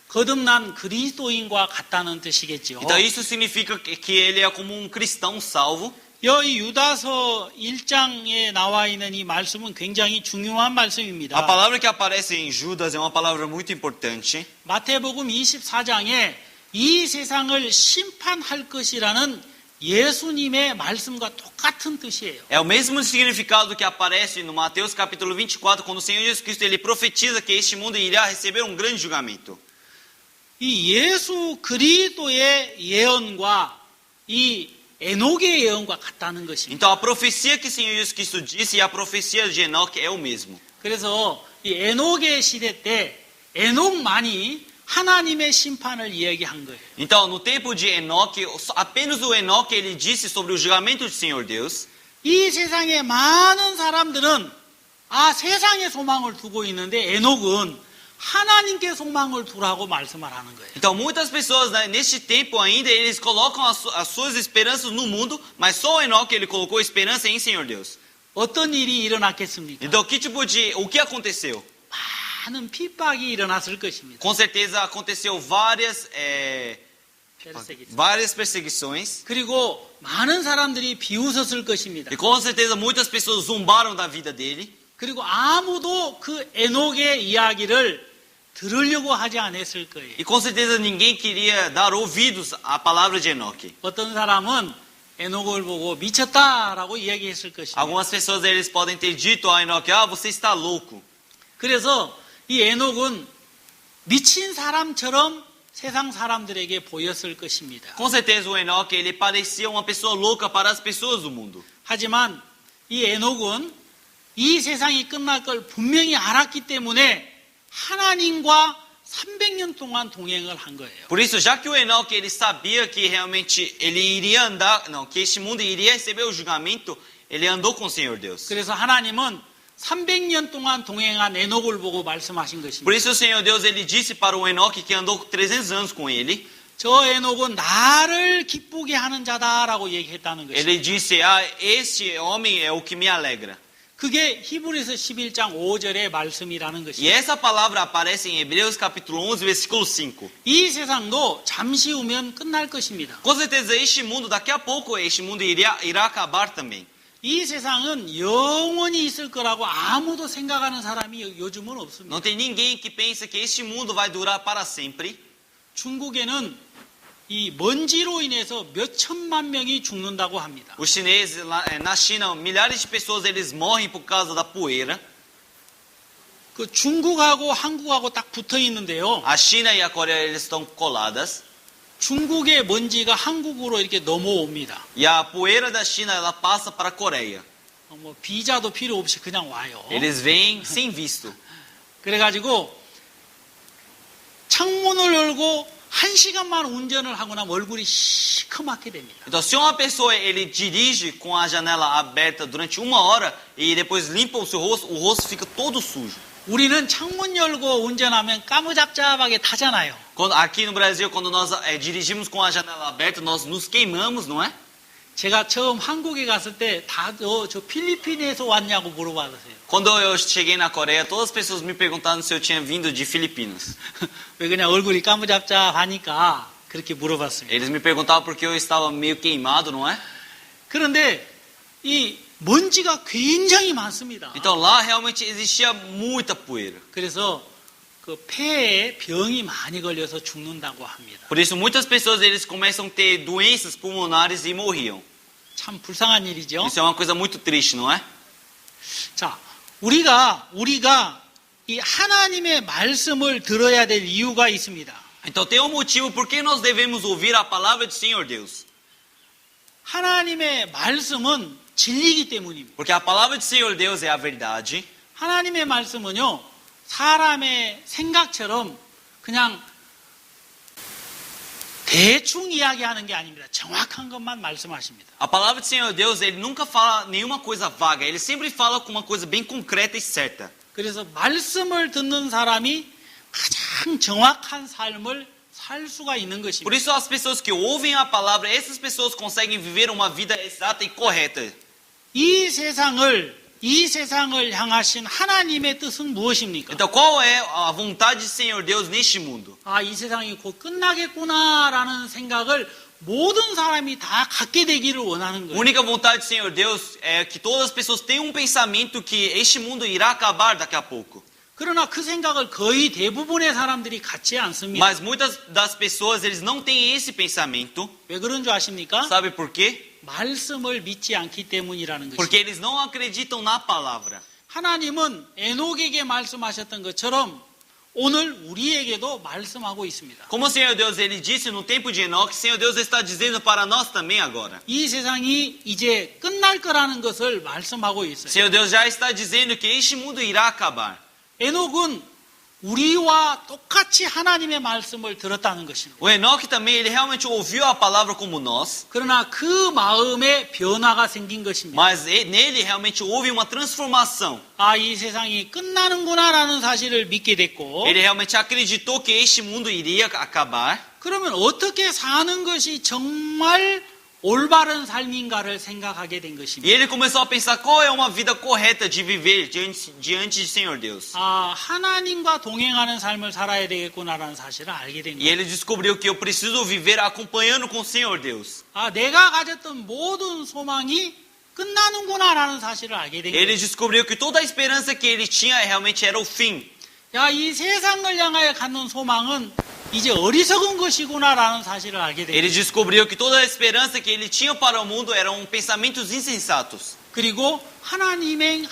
거듭난 그리스도인과 같다는 뜻이겠죠. Então isso significa que ele é como um cristão salvo. 여기 유다서 1장에 나와 있는 이 말씀은 굉장히 중요한 A 말씀입니다. palavra que aparece em Judas é uma palavra muito importante. 마태복음 24장에 이 세상을 심판할 것이라는 예수님의 말씀과 똑같은 뜻이에요. É o mesmo significado que aparece no Mateus capítulo 24, quando o Senhor Jesus Cristo ele profetiza que este mundo irá receber um grande julgamento. 이 예수 그리스도의 예언과 이 에녹의 예언과 같다는 것입니다. Então a profecia que o Senhor Jesus Cristo disse e a profecia de Enoque é o mesmo. 그래서 이 에녹의 시대 때 에녹만이 하나님의 심판을 이야기한 거예요. Então no tempo de Enoque, apenas o Enoque ele disse sobre o julgamento do Senhor Deus. 이 세상의 많은 사람들은 세상에 소망을 두고 있는데 에녹은 하나님께 소망을 두라고 말씀을 하는 거예요. Então muitas pessoas neste tempo ainda eles colocam as suas esperanças no mundo, mas só o Enoque ele colocou esperança em Senhor Deus. 어떤 일이 일어났겠습니까? Então o que aconteceu? 많은 핍박이 일어났을 것입니다. Com certeza aconteceu várias perseguições. 그리고 많은 사람들이 비웃었을 것입니다. E com certeza muitas pessoas zombaram da vida dele. 그리고 아무도 그 에녹의 이야기를 들으려고 하지 않았을 거예요. E com certeza ninguém queria dar ouvidos à palavra de Enoque. 어떤 사람은 에녹을 보고 미쳤다라고 이야기했을 것입니다. Algumas pessoas eles podem ter dito a Enoque, você está louco. 그래서 이 에녹은 미친 사람처럼 세상 사람들에게 보였을 것입니다. Com certeza o Enoque ele parecia uma pessoa louca para as pessoas do mundo. 하지만 이 에녹은 이 세상이 끝날 걸 분명히 알았기 때문에 하나님과 300년 동안 동행을 한 거예요. Por isso, já que o Enoque ele sabia que realmente ele iria andar, que este mundo iria receber o julgamento, ele andou com o Senhor Deus. 그래서 하나님은 300년 동안 동행한 에녹을 보고 말씀하신 Por 것입니다. isso o Senhor Deus ele disse para o Enoque que andou 300 anos com ele. 저 에녹은 나를 기쁘게 하는 자다라고 얘기했다는 것입니다. Ele disse, este homem é o que me alegra. 그게 히브리서 11장 5절의 말씀이라는 E 것입니다. essa palavra aparece em Hebreus capítulo 11, versículo 5. 이 세상도 잠시 후면 끝날 것입니다. Com certeza este mundo, daqui a pouco este mundo irá acabar também. 이 세상은 영원히 있을 거라고 아무도 생각하는 사람이 요즘은 없습니다. Não tem ninguém que pensa que este mundo vai durar para sempre. 중국에는 이 먼지로 인해서 몇 천만 명이 죽는다고 합니다. Os chineses, na China, milhares de pessoas eles morrem por causa da poeira. 그 중국하고 한국하고 딱 붙어 있는데요. A China e a Coreia eles estão coladas. 중국의 먼지가 한국으로 이렇게 넘어옵니다. E a poeira da China ela passa para a Coreia. 뭐 비자도 필요 없이 그냥 와요. Eles vêm sem visto. 그래가지고 창문을 열고 1시간만 운전을 하고 나면 얼굴이 시커멓게 됩니다. Então, se uma pessoa ele dirige com a janela aberta durante 1 hora e depois limpa o seu rosto, o rosto fica todo sujo. 우리는 창문 열고 운전하면 까무잡잡하게 타잖아요. Aqui no Brasil, quando nós dirigimos com a janela aberta, nós nos queimamos, não é? 제가 처음 한국에 갔을 때 다 저 필리핀에서 왔냐고 물어봤어요. Quando eu cheguei na Coreia, todas as pessoas me perguntaram se eu tinha vindo de Filipinas. 왜 그냥 얼굴이 까무잡잡하니까 그렇게 물어봤습니다. Eles me perguntavam porque eu estava meio queimado, não é? 그런데 이 먼지가 굉장히 많습니다. Então lá realmente existia muita poeira. 그래서 그 폐에 병이 많이 걸려서 죽는다고 합니다. Por isso muitas pessoas eles começam a ter doenças pulmonares e morriam. 참 불쌍한 일이죠. Isso é uma coisa muito triste, não é? 자, 우리가 이 하나님의 말씀을 들어야 될 이유가 있습니다. Então tem um motivo por que nós devemos ouvir a palavra do Senhor Deus. 하나님의 말씀은 진리이기 때문입니다. Porque a palavra do Senhor Deus é a verdade. 하나님의 말씀은요, 사람의 생각처럼 그냥 대충 이야기하는 게 아닙니다. 정확한 것만 말씀하십니다. A palavra do Senhor Deus, ele nunca fala nenhuma coisa vaga. Ele sempre fala com uma coisa bem concreta e certa. 그래서 말씀을 듣는 사람이 가장 정확한 삶을 살 수가 있는 Por 것입니다. isso as pessoas que ouvem a palavra, essas pessoas conseguem viver uma vida exata e correta. 이 세상을 향하신 하나님의 뜻은 무엇입니까? Então qual é a vontade do Senhor Deus neste mundo? 아, 이 세상이 곧 끝나겠구나라는 생각을 모든 사람이 다 갖게 되기를 원하는 A 거예요. única vontade do Senhor Deus é que todas as pessoas tenham um pensamento que este mundo irá acabar daqui a pouco. 그러나 그 생각을 거의 대부분의 사람들이 갖지 않습니다. Mas muitas das pessoas, eles não têm esse pensamento. 왜 그런 줄 아십니까? Sabe por quê? 말씀을 믿지 않기 때문이라는 것입니다. Porque eles não acreditam na palavra. 하나님은 에녹에게 말씀하셨던 것처럼 오늘 우리에게도 말씀하고 있습니다. Como o Senhor Deus ele disse no tempo de Enoque, o Senhor Deus está dizendo para nós também agora. 이 세상이 이제 끝날 거라는 것을 말씀하고 O 있어요. Senhor Deus já está dizendo que este mundo irá acabar. 에녹은 우리와 똑같이 하나님의 말씀을 들었다는 것입니다. O Enoque também, ele realmente ouviu a palavra como nós, 그러나 그 마음에 변화가 생긴 것입니다. mas nele realmente houve uma transformação. 아, 이 세상이 끝나는구나라는 사실을 믿게 됐고, Ele realmente acreditou que este mundo iria acabar. 그러면 어떻게 사는 것이 정말 올바른 삶인가를 생각하게 된 E 것입니다. ele começou a pensar qual é uma vida correta de viver diante do Senhor Deus. 아, 하나님과 동행하는 삶을 살아야 되겠구나라는 사실을 알게 된 E 거예요. ele descobriu que eu preciso viver acompanhando com o Senhor Deus. 아, 내가 가졌던 모든 소망이 끝나는구나라는 사실을 알게 된 Ele 거예요. descobriu que toda a esperança que ele tinha realmente era o fim. 야, 이 세상을 향하여 갖는 소망은 이제 어리석은 것이구나라는 사실을 알게 된 Ele 거예요. descobriu que toda a esperança que ele tinha para o mundo eram pensamentos insensatos. 그리고 하나님의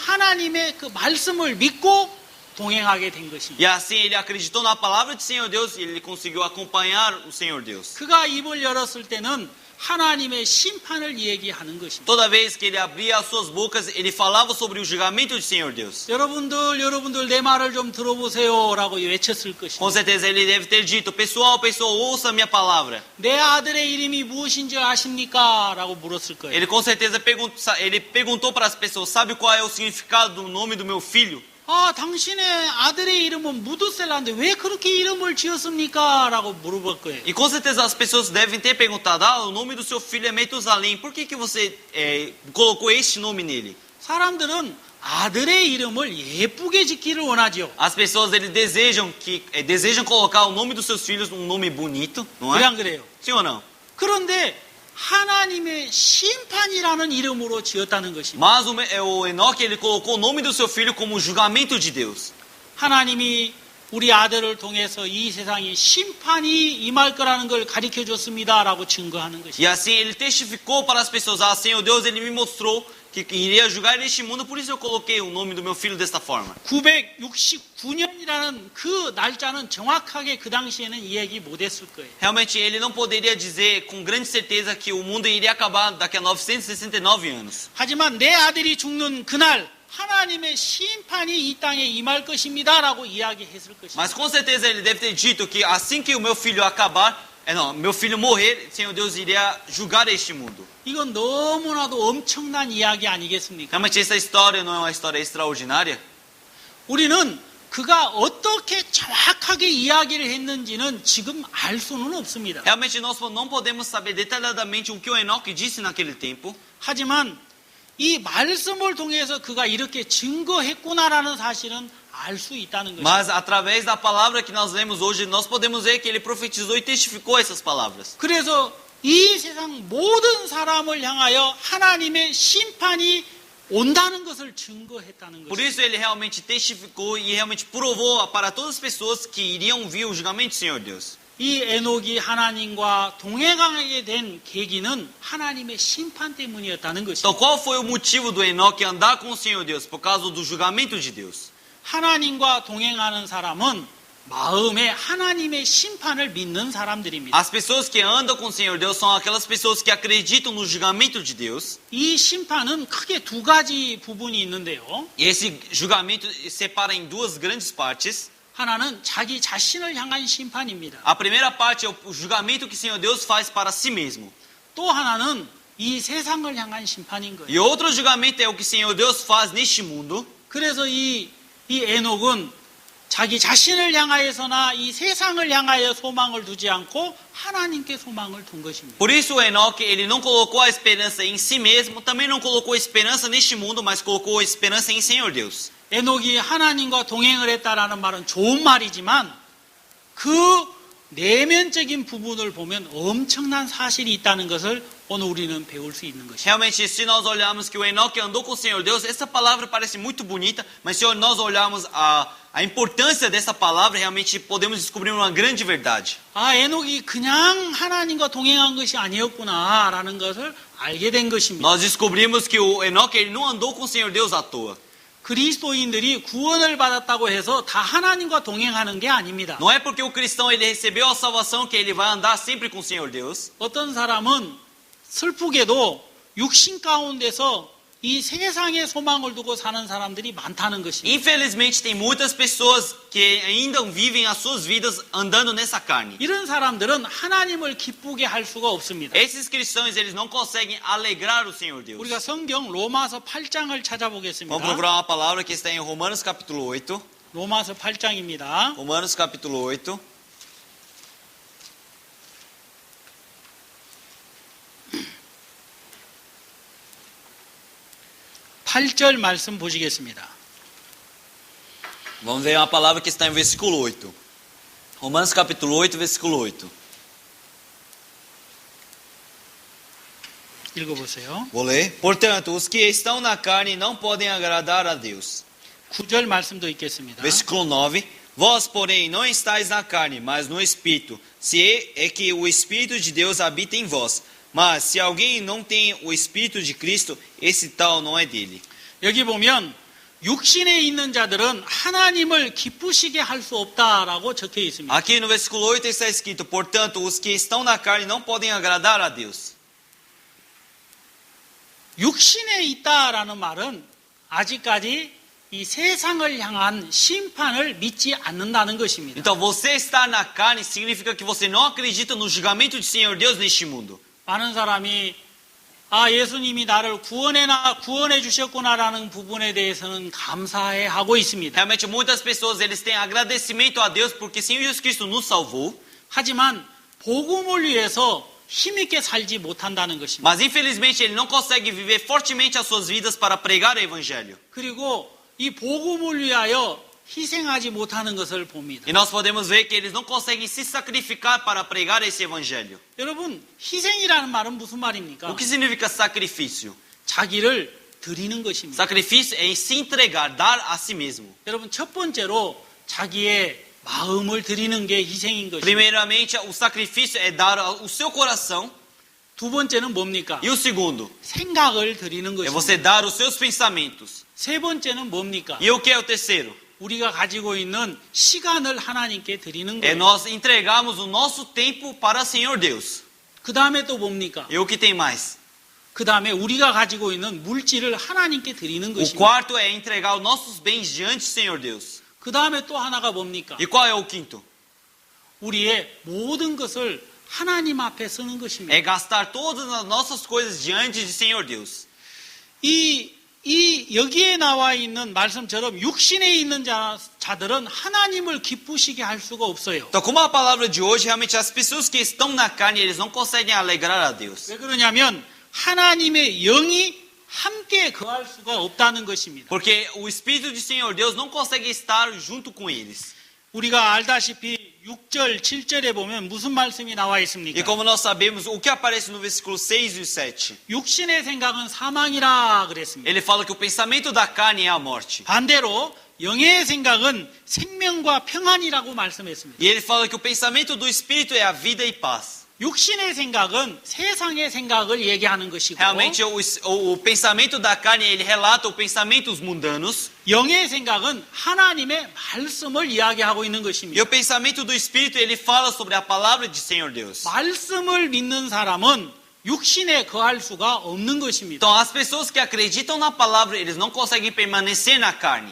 그 말씀을 믿고 동행하게 된 것입니다. E assim ele acreditou na palavra do Senhor Deus e ele conseguiu acompanhar o Senhor Deus. 그가 입을 열었을 때는 하나님의 심판을 얘기하는 것입니다. Toda vez que ele abria as suas bocas, ele falava sobre o julgamento do Senhor Deus. 여러분들 내 말을 좀 들어보세요라고 외쳤을 것입니다. Com certeza ele deve ter dito: pessoal, ouça a minha palavra. 내 아들의 이름이 무엇인지 아십니까? 라고 물었을 거예요. Ele com certeza perguntou para as pessoas: sabe qual é o significado do nome do meu filho? 아, 당신의 아들의 이름은 무드셀라인데 왜 그렇게 이름을 지었습니까? 라고 물어볼 거예요. E com certeza as pessoas devem ter perguntado: o nome do seu filho é Metusalém, por que você colocou este nome nele? 사람들은 아들의 이름을 예쁘게 짓기를 원하죠. As pessoas eles desejam colocar o nome dos seus filhos um nome bonito, não 그래 é? 안 그래요? Sim ou não? 그런데 하나님의 심판이라는 이름으로 지었다는 것입니다. Mas o Enoque ele colocou o nome do seu filho como julgamento de Deus. 하나님이 우리 아들을 통해서 이 세상에 심판이 임할 거라는 걸 가르쳐 줬습니다라고 증거하는 것입니다. E assim ele testificou para as pessoas: Senhor Deus, ele me mostrou que iria julgar este mundo, por isso eu coloquei o nome do meu filho desta forma. 969년이라는 그 날짜는 정확하게 그 당시에는 이야기 못했을 거예요. Realmente ele não poderia dizer com grande certeza que o mundo iria acabar daqui a 969 anos. 하지만 내 아들이 죽는 그날 하나님의 심판이 이 땅에 임할 것입니다라고 이야기했을 것입니다. Mas com certeza ele deve ter dito que assim que o meu filho acabar, meu filho morrer, Senhor Deus iria julgar este mundo. 이건 너무나도 엄청난 이야기 아니겠습니까? Realmente essa história não é uma história extraordinária? 우리는 그가 어떻게 정확하게 이야기를 했는지는 지금 알 수는 없습니다. Realmente nós não podemos saber detalhadamente o que o Enoque disse naquele tempo. 하지만 이 말씀을 통해서 그가 이렇게 증거했구나라는 사실은 알 수 있다는 것입니다. Mas através da palavra que nós lemos hoje, nós podemos ver que ele profetizou e testificou essas palavras. 그래서 이 세상 모든 사람을 향하여 하나님의 심판이 온다는 것을 증거했다는 Por 것입니다. isso ele realmente testificou e realmente provou para todas as pessoas que iriam vir o julgamento do Senhor Deus. 이 에녹이 하나님과 동행하게 된 계기는 하나님의 심판 때문이었다는 것입니다. Então qual foi o motivo do Enoque andar com o Senhor Deus? Por causa do julgamento de Deus. 하나님과 동행하는 사람은 마음에 하나님의 심판을 믿는 사람들입니다. As pessoas que andam com o Senhor Deus são aquelas pessoas que acreditam no julgamento de Deus. 이 심판은 크게 두 가지 부분이 있는데요. E esse julgamento separa em duas grandes partes. 하나는 자기 자신을 향한 심판입니다. A primeira parte é o julgamento que o Senhor Deus faz para si mesmo. 또 하나는 이 세상을 향한 심판인 거예요. E outro julgamento é o que o Senhor Deus faz neste mundo. 그래서 이 에녹은 자기 자신을 향하여서나 이 세상을 향하여 소망을 두지 않고 하나님께 소망을 둔 것입니다. Por isso o Enoque, ele não colocou a esperança em si mesmo, também não colocou esperança neste mundo, mas colocou esperança em Senhor Deus. 에녹이 하나님과 동행을 했다라는 말은 좋은 말이지만 그 내면적인 부분을 보면 엄청난 사실이 있다는 것을 오늘 우리는 배울 수 있는 것입니다. Realmente, se nós olharmos que o Enoque andou com o Senhor Deus, essa palavra parece muito bonita, mas se nós olharmos a importância dessa palavra, realmente podemos descobrir uma grande verdade. 아, 에녹이 그냥 하나님과 동행한 것이 아니었구나라는 것을 알게 된 것입니다. Nós descobrimos que o Enoque, ele não andou com o Senhor Deus à toa. 그리스도인들이 구원을 받았다고 해서 다 하나님과 동행하는 게 아닙니다. Não é porque o cristão ele recebeu a salvação que ele vai andar sempre com o Senhor Deus. 어떤 사람은 슬프게도 육신 가운데서 이 세상에 소망을 두고 사는 사람들이 많다는 것입니다. Infelizmente, tem muitas pessoas que ainda vivem as suas vidas andando nessa carne. 이런 사람들은 하나님을 기쁘게 할 수가 없습니다. Esses cristãos, eles não conseguem alegrar o Senhor Deus. 우리가 성경 로마서 8장을 Vamos 찾아보겠습니다. procurar uma palavra que está em Romanos capítulo 8. 로마서 8장입니다. Romanos capítulo 8. 8절 말씀 보시겠습니다. Vamos ver uma palavra que está em versículo 8. Romanos capítulo 8, versículo 8. 읽어보세요. Vou ler. Portanto, os que estão na carne não podem agradar a Deus. 9절 말씀도 읽겠습니다. Versículo 9. Vós, porém, não estáis na carne, mas no Espírito, se é que o Espírito de Deus habita em vós. Mas se alguém não tem o Espírito de Cristo, esse tal não é dele. 여기 보면 육신에 있는 자들은 하나님을 기쁘시게 할 수 없다라고 적혀 있습니다. Aqui no versículo 8 está escrito, portanto, os que estão na carne não podem agradar a Deus. 육신에 있다라는 말은 아직까지 이 세상을 향한 심판을 믿지 않는다는 것입니다. Então, você estar na carne significa que você não acredita no julgamento do Senhor Deus neste mundo. 많은 사람이 예수님이 나를 구원해 주셨구나라는 부분에 대해서는 감사해 하고 있습니다. Realmente, muitas pessoas eles têm agradecimento a Deus porque o Senhor Jesus Cristo nos salvou. 하지만 복음을 위해서 힘있게 살지 못한다는 것입니다. Mas, infelizmente, ele não consegue viver fortemente as suas vidas para pregar o Evangelho. 그리고 이 복음을 위하여 희생하지 못하는 것을 봅니다. E nós podemos ver que eles não conseguem se sacrificar para pregar esse Evangelho. 여러분, 희생이라는 말은 무슨 말입니까? O que significa sacrifício? 자기를 드리는 것입니다. Sacrifício é se entregar, dar a si mesmo. 여러분, 첫 번째로 자기의 마음을 드리는 게 희생인 것입니다. Primeiramente, o sacrifício é dar o seu coração. 두 번째는 뭡니까? E o segundo, 생각을 드리는 é 것입니다. você dar os seus pensamentos. 세 번째는 뭡니까? E o que é o terceiro? 우리가 가지고 있는 시간을 하나님께 드리는 É 거예요. nós entregarmos o nosso tempo para o Senhor Deus. 그 다음에 또 뭡니까? E o que tem mais? 그 다음에 우리가 가지고 있는 물질을 하나님께 드리는 O 것입니다. quarto é entregar os nossos bens diante do Senhor Deus. 그 다음에 또 하나가 뭡니까? E qual é o quinto? 우리의 모든 것을 하나님 앞에 쓰는 것입니다. É gastar todas as nossas coisas diante do Senhor Deus. 여기에 나와 있는 말씀처럼 육신에 있는 자들은 하나님을 기쁘시게 할 수가 없어요. Então, como a palavra de hoje, realmente as pessoas que estão na carne, eles não conseguem alegrar a Deus. 왜 그러냐면 하나님의 영이 함께 거할 수가 없다는 것입니다. Porque o Espírito do Senhor Deus não consegue estar junto com eles. 우리가 알다시피 6절, 7절에 보면 무슨 말씀이 나와 E 있습니까? como nós sabemos, o que aparece no versículo 6 e 7? 육신의 생각은 사망이라 그랬습니다. Ele fala que o pensamento da carne é a morte. 반대로 영의 생각은 생명과 평안이라고 말씀했습니다. E ele fala que o pensamento do Espírito é a vida e paz. 육신의 생각은 세상의 생각을 얘기하는 것이고 Realmente, o pensamento da carne, ele relata os pensamentos mundanos. 영의 생각은 하나님의 말씀을 이야기하고 있는 E 것입니다. o pensamento do Espírito, ele fala sobre a palavra de Senhor Deus. 말씀을 믿는 사람은 육신에 거할 수가 없는 것입니다. Então, as pessoas que acreditam na palavra, eles não conseguem permanecer na carne.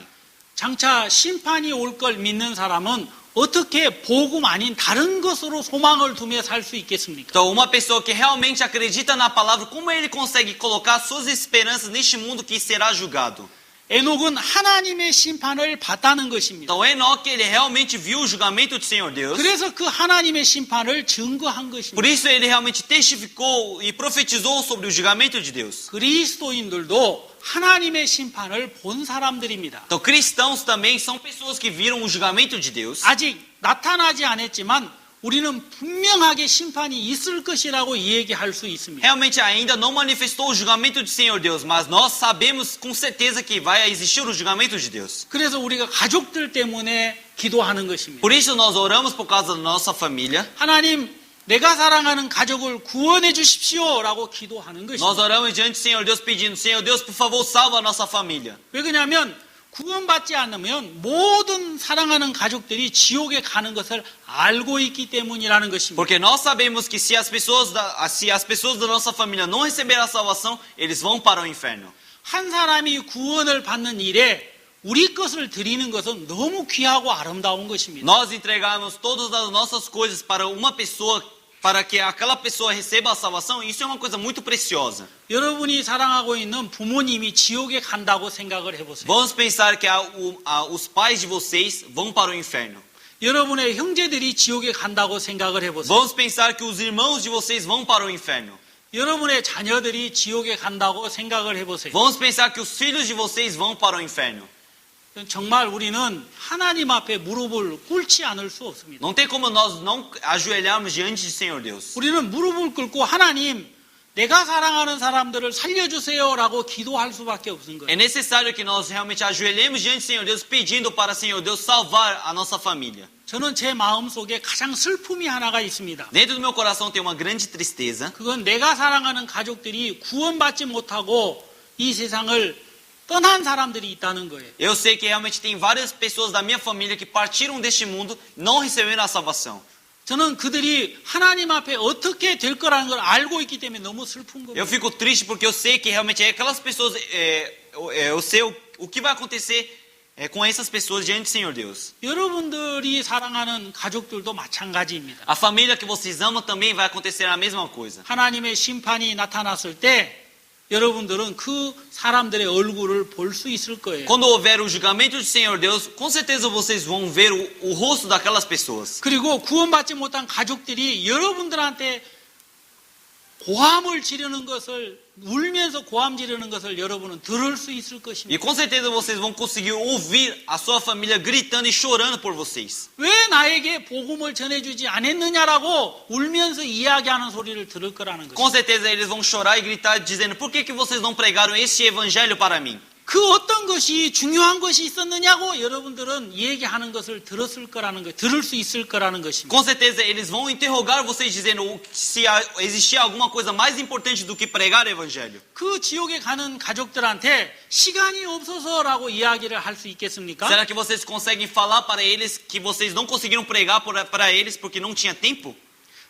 장차 심판이 올 걸 믿는 사람은 어떻게 복음 아닌 다른 것으로 소망을 두며 살 수 있겠습니까? Então, uma pessoa que realmente acredita na palavra, como ele consegue colocar suas esperanças neste mundo que será julgado? 에녹은 하나님의 심판을 봤다는 것입니다. Então, Enoque, ele realmente viu o julgamento do Senhor Deus. 그래서 그 하나님의 심판을 증거한 Por 것입니다. isso, ele realmente testificou e profetizou sobre o julgamento de Deus. 그리스도인들도 하나님의 심판을 본 사람들입니다. Então, cristãos também são pessoas que viram o julgamento de Deus. 아직 나타나지 않았지만 우리는 분명하게 심판이 있을 것이라고 얘기할 수 있습니다. Realmente ainda não manifestou o julgamento do Senhor Deus, mas nós sabemos com certeza que vai existir o julgamento de Deus. 그래서 우리가 가족들 때문에 기도하는 것입니다. Por isso nós oramos por causa da nossa família. 하나님, 내가 사랑하는 가족을 구원해 주십시오라고 기도하는 Nós 것입니다. oramos diante do Senhor Deus pedindo, Senhor Deus, por favor, salva a nossa família. 왜 그러냐면 구원받지 않으면 모든 사랑하는 가족들이 지옥에 가는 것을 알고 있기 때문이라는 것입니다. Porque nós sabemos que se as pessoas da nossa família não receberem a salvação, eles vão para o inferno. 한 사람이 구원을 받는 일에 우리 것을 드리는 것은 너무 귀하고 아름다운 것입니다. Nós entregamos todas as nossas coisas para uma pessoa, para que aquela pessoa receba a salvação, isso é uma coisa muito preciosa. 여러분이 사랑하고 있는 부모님이 지옥에 간다고 생각을 해보세요. Vamos pensar que os pais de vocês vão para o inferno. 여러분의 형제들이 지옥에 간다고 생각을 해보세요. Vamos pensar que os irmãos de vocês vão para o inferno. 여러분의 자녀들이 지옥에 간다고 생각을 해보세요. Vamos pensar que os filhos de vocês vão para o inferno. 정말 우리는 하나님 앞에 무릎을 꿇지 않을 수 없습니다. Não tem como nós não ajoelharmos diante do Senhor Deus. 우리는 무릎을 꿇고 하나님, 내가 사랑하는 사람들을 살려주세요라고 기도할 수밖에 없는 É 거예요. necessário que nós realmente ajoelhemos diante do Senhor Deus, pedindo para o Senhor Deus salvar a nossa família. 저는 제 마음속에 가장 슬픔이 하나가 있습니다. Dentro do meu coração tem uma grande tristeza. 그건 내가 사랑하는 가족들이 구원받지 못하고 이 세상을 떠난 사람들이 있다는 거예요. Eu sei que realmente tem várias pessoas da minha família que partiram deste mundo, não receberam a salvação. 저는 그들이 하나님 앞에 어떻게 될 거라는 걸 알고 있기 때문에 너무 슬픈 겁니다. Eu fico triste porque eu sei que realmente aquelas pessoas, eu sei o que vai acontecer com essas pessoas diante do Senhor Deus. 여러분들이 사랑하는 가족들도 마찬가지입니다. A família que vocês amam também vai acontecer a mesma coisa. 하나님의 심판이 나타났을 때 여러분들은 그 사람들의 얼굴을 볼 수 있을 거예요. Quando houver o julgamento do Senhor Deus, com certeza vocês vão ver o rosto daquelas pessoas. 그리고 구원받지 못한 가족들이 여러분들한테 고함을 지르는 것을 울면서 고함 지르는 것을 여러분은 들을 수 있을 E 것입니다. com certeza vocês vão conseguir ouvir a sua família gritando e chorando por vocês. 왜 나에게 복음을 전해주지 않았느냐라고 울면서 이야기하는 소리를 들을 거라는 Com 것입니다. certeza eles vão chorar e gritar dizendo, por que vocês não pregaram este evangelho para mim? 그 어떤 것이 중요한 것이 있었느냐고 여러분들은 얘기하는 것을 들었을 거라는 것, 들을 수 있을 거라는 것입니다. Com certeza eles vão interrogar vocês dizendo se existia alguma coisa mais importante do que pregar o evangelho. 그 지옥에 가는 가족들한테 시간이 없어서라고 이야기를 할 수 있겠습니까? Será que vocês conseguem falar para eles que vocês não conseguiram pregar para eles porque não tinha tempo?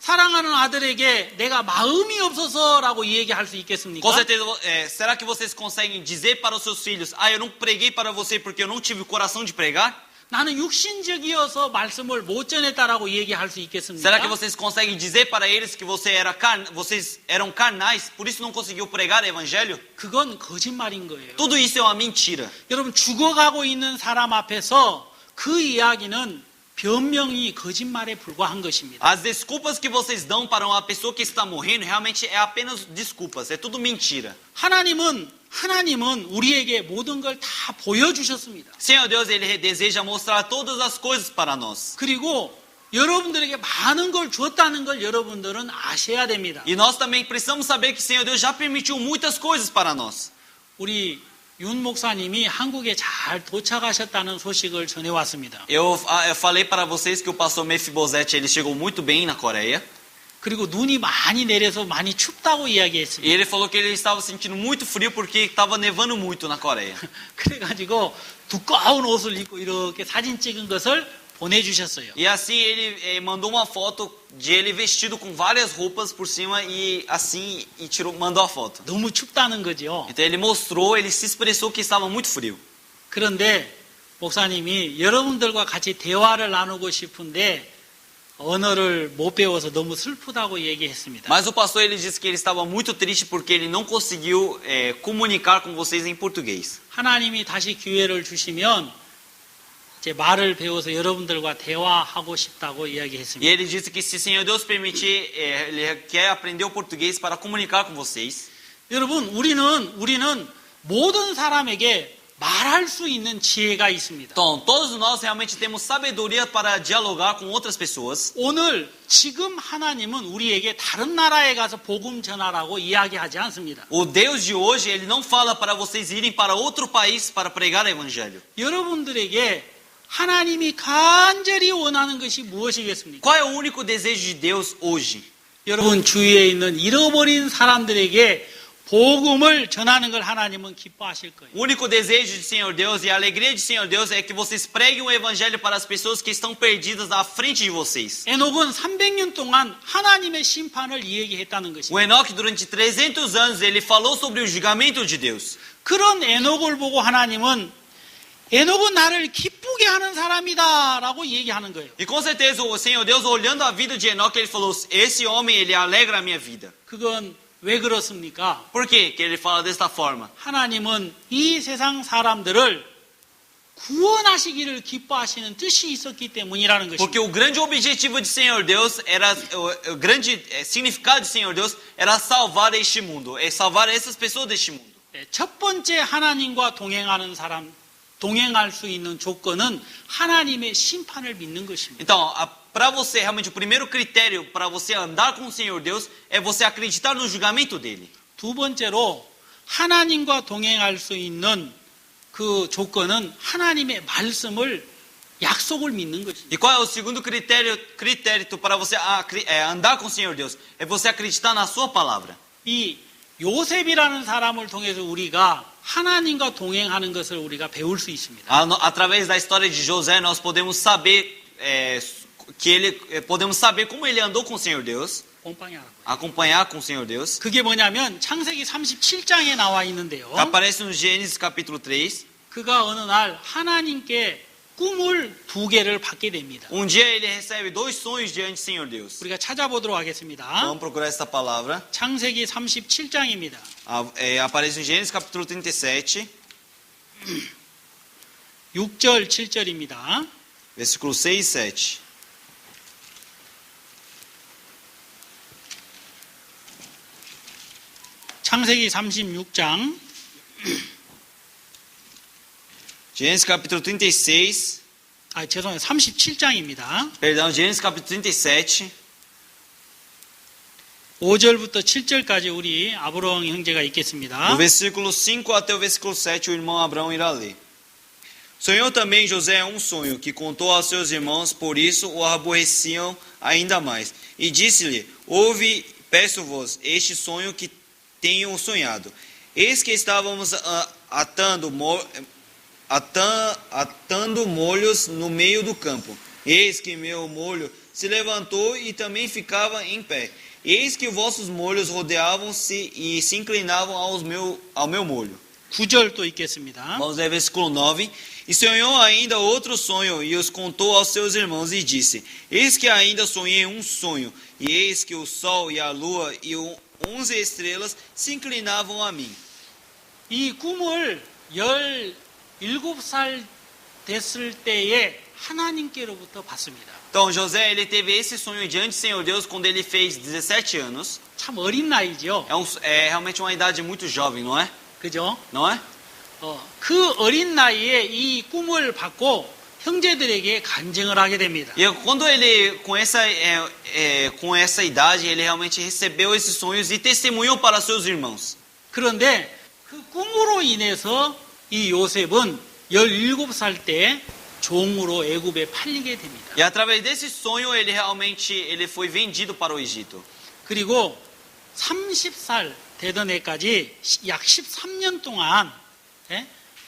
사랑하는 아들에게 내가 마음이 없어서라고 얘기할 수 있겠습니까? Com certeza, será que vocês conseguem dizer para os seus filhos, eu não preguei para você porque eu não tive o coração de pregar? 나는 육신적이어서 말씀을 못 전했다라고 얘기할 수 있겠습니까? Será que vocês conseguem dizer para eles que vocês eram carnais, por isso não conseguiu pregar o evangelho? 그건 거짓말인 거예요. Tudo isso é uma mentira. 여러분 죽어가고 있는 사람 앞에서 그 이야기는 변명이 거짓말에 불과한 것입니다. As desculpas que vocês dão para uma pessoa que está morrendo realmente é apenas desculpas, é tudo mentira. 하나님은 우리에게 모든 걸 다 보여주셨습니다. Senhor Deus, Ele deseja mostrar todas as coisas para nós. 그리고 여러분들에게 많은 걸 줬다는 걸 여러분들은 아셔야 됩니다. E nós também precisamos saber que o Senhor Deus já permitiu muitas coisas para nós. 우리 윤 목사님이 한국에 잘 도착하셨다는 소식을 전해왔습니다. Eu falei para vocês que o pastor Mefibosete ele chegou muito bem na Coreia. 그리고 눈이 많이 내려서 많이 춥다고 E 이야기했습니다. ele falou que ele estava sentindo muito frio porque estava nevando muito na Coreia. 그래가지고 두꺼운 옷을 입고 이렇게 사진 찍은 것을 보내주셨어요. E assim ele mandou uma foto de ele vestido com várias roupas por cima e assim mandou a foto. 너무 춥다는 거죠. Então ele mostrou, ele se expressou que estava muito frio. 그런데 목사님이 여러분들과 같이 대화를 나누고 싶은데 언어를 못 배워서 너무 슬프다고 얘기했습니다. Mas o pastor ele disse que ele estava muito triste porque ele não conseguiu comunicar com vocês em português. 하나님이 다시 기회를 주시면 제 말을 배워서 여러분들과 대화하고 싶다고 E 이야기했습니다. ele disse que se o Senhor Deus permitir, ele quer aprender o português para comunicar com vocês. 여러분, 우리는 모든 사람에게 말할 수 있는 지혜가 있습니다. Então, todos nós realmente temos sabedoria para dialogar com outras pessoas. 오늘 지금 하나님은 우리에게 다른 나라에 가서 복음 전하라고 이야기하지 않습니다. O Deus de hoje, ele não fala para vocês irem para outro país para pregar o evangelho. 여러분들에게 하나님이 간절히 원하는 것이 무엇이겠습니까? Qual é o único desejo de Deus hoje? 여러분 주위에 있는 잃어버린 사람들에게 복음을 전하는 걸 하나님은 기뻐하실 거예요. O único desejo de Senhor Deus e a alegria de Senhor Deus é que vocês preguem o evangelho para as pessoas que estão perdidas à frente de vocês. 에녹은 300년 동안 하나님의 심판을 얘기했다는 O 것입니다. Enoque, durante 300 anos, ele falou sobre o julgamento de Deus. 그런 에녹을 보고 하나님은 에녹은 나를 기쁘게 하는 사람이다라고 얘기하는 거예요. E com certeza o Senhor Deus, olhando a vida de Enoque, ele falou: esse homem, ele alegra a minha vida. 그건 왜 그렇습니까? Por que ele fala desta forma? 하나님은 이 세상 사람들을 구원하시기를 기뻐하시는 뜻이 있었기 때문이라는 Porque 것입니다. o grande objetivo de Senhor Deus era, o grande significado de Senhor Deus era salvar este mundo, salvar essas pessoas deste mundo. 첫 번째 하나님과 동행할 수 있는 조건은 하나님의 심판을 믿는 것입니다. Então, para você, realmente, o primeiro critério para você andar com o Senhor Deus é você acreditar no julgamento dele. 두 번째로 하나님과 동행할 수 있는 그 조건은 하나님의 말씀을 약속을 믿는 것입니다. E qual é o segundo critério para você andar com o Senhor Deus? É você acreditar na sua palavra. 이 요셉이라는 사람을 통해서 우리가 하나님과 동행하는 것을 우리가 배울 수 있습니다. Através da história de José, nós podemos saber podemos saber como ele andou com o Senhor Deus, acompanhar com o Senhor Deus. 그게 뭐냐면 창세기 37장에 나와 있는데요. Aparece no Gênesis capítulo 3. 그가 어느 날 하나님께 꿈을 2개를 받게 됩니다. Dia ele recebe 2 sonhos diante do Senhor Deus. 우리가 찾아보도록 하겠습니다. Vamos procurar esta palavra. 창세기 37장입니다. Aparece no Gênesis capítulo 37. 6절, 7절입니다. Versículo 6 e 7. 창세기 36장 Gênesis capítulo 36. 죄송해요. 37장입니다. Perdão, Gênesis capítulo 37. 5절부터 7절까지 우리 아브라함 형제가 읽겠습니다. Do versículo 5 até o versículo 7, o irmão Abraão irá ler. Sonhou também José um sonho que contou aos seus irmãos, por isso o aborreciam ainda mais. E disse-lhe: ouve, peço-vos, este sonho que tenho sonhado. Eis que estávamos atando molhos no meio do campo. Eis que meu molho se levantou e também ficava em pé. Eis que vossos molhos rodeavam-se e se inclinavam ao meu molho. 9절 또 읽겠습니다. Vamos ler versículo 9. E sonhou ainda outro sonho, e os contou aos seus irmãos, e disse: eis que ainda sonhei um sonho, e eis que o sol e a lua e 11 estrelas se inclinavam a mim. 이 꿈을 17살 됐을 때에 하나님께로부터 받습니다. Então José, ele teve esse sonho diante do Senhor Deus quando ele fez 17 anos. 참 어린 나이죠. É realmente uma idade muito jovem, não é? 그죠? Não é? 그 어린 나이에 이 꿈을 받고 형제들에게 간증을 하게 됩니다. E quando ele, com essa idade, ele realmente recebeu esses sonhos e testemunhou para seus irmãos. 그런데 그 꿈으로 인해서 이 요셉은 17살 때 종으로 애굽에 팔리게 됩니다. E através desse sonho ele foi vendido para o Egito. 그리고 30살 되던 애까지 약 13년 동안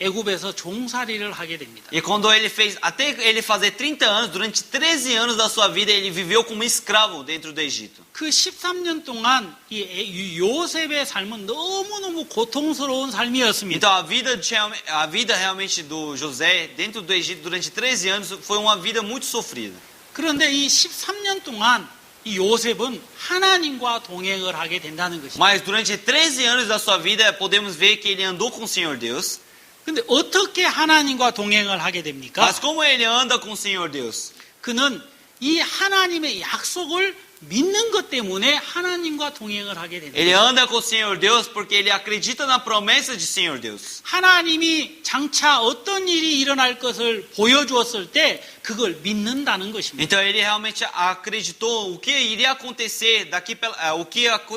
애굽에서 종살이를 하게 됩니다. E quando até ele fazer 30 anos, durante 13 anos da sua vida, ele viveu como escravo dentro do Egito. 그 13년 동안 이 요셉의 삶은 너무너무 고통스러운 삶이었습니다. Então a vida realmente do José dentro do Egito durante 13 anos foi uma vida muito sofrida. 그런데 이 13년 동안 이 요셉은 하나님과 동행을 하게 된다는 것입니다. Mas durante 13 anos da sua vida, podemos ver que ele andou com o Senhor Deus. 근데 어떻게 하나님과 동행을 하게 됩니까? Mas como ele anda com o Senhor Deus? 그는 이 하나님의 약속을 믿는 것 때문에 하나님과 동행을 하게 됩니다. Ele anda com o Senhor Deus porque ele acredita na promessa de Senhor Deus. 하나님이 장차 어떤 일이 일어날 것을 보여주었을 때 그걸 믿는다는 것입니다. Então ele realmente acreditou o que iria acontecer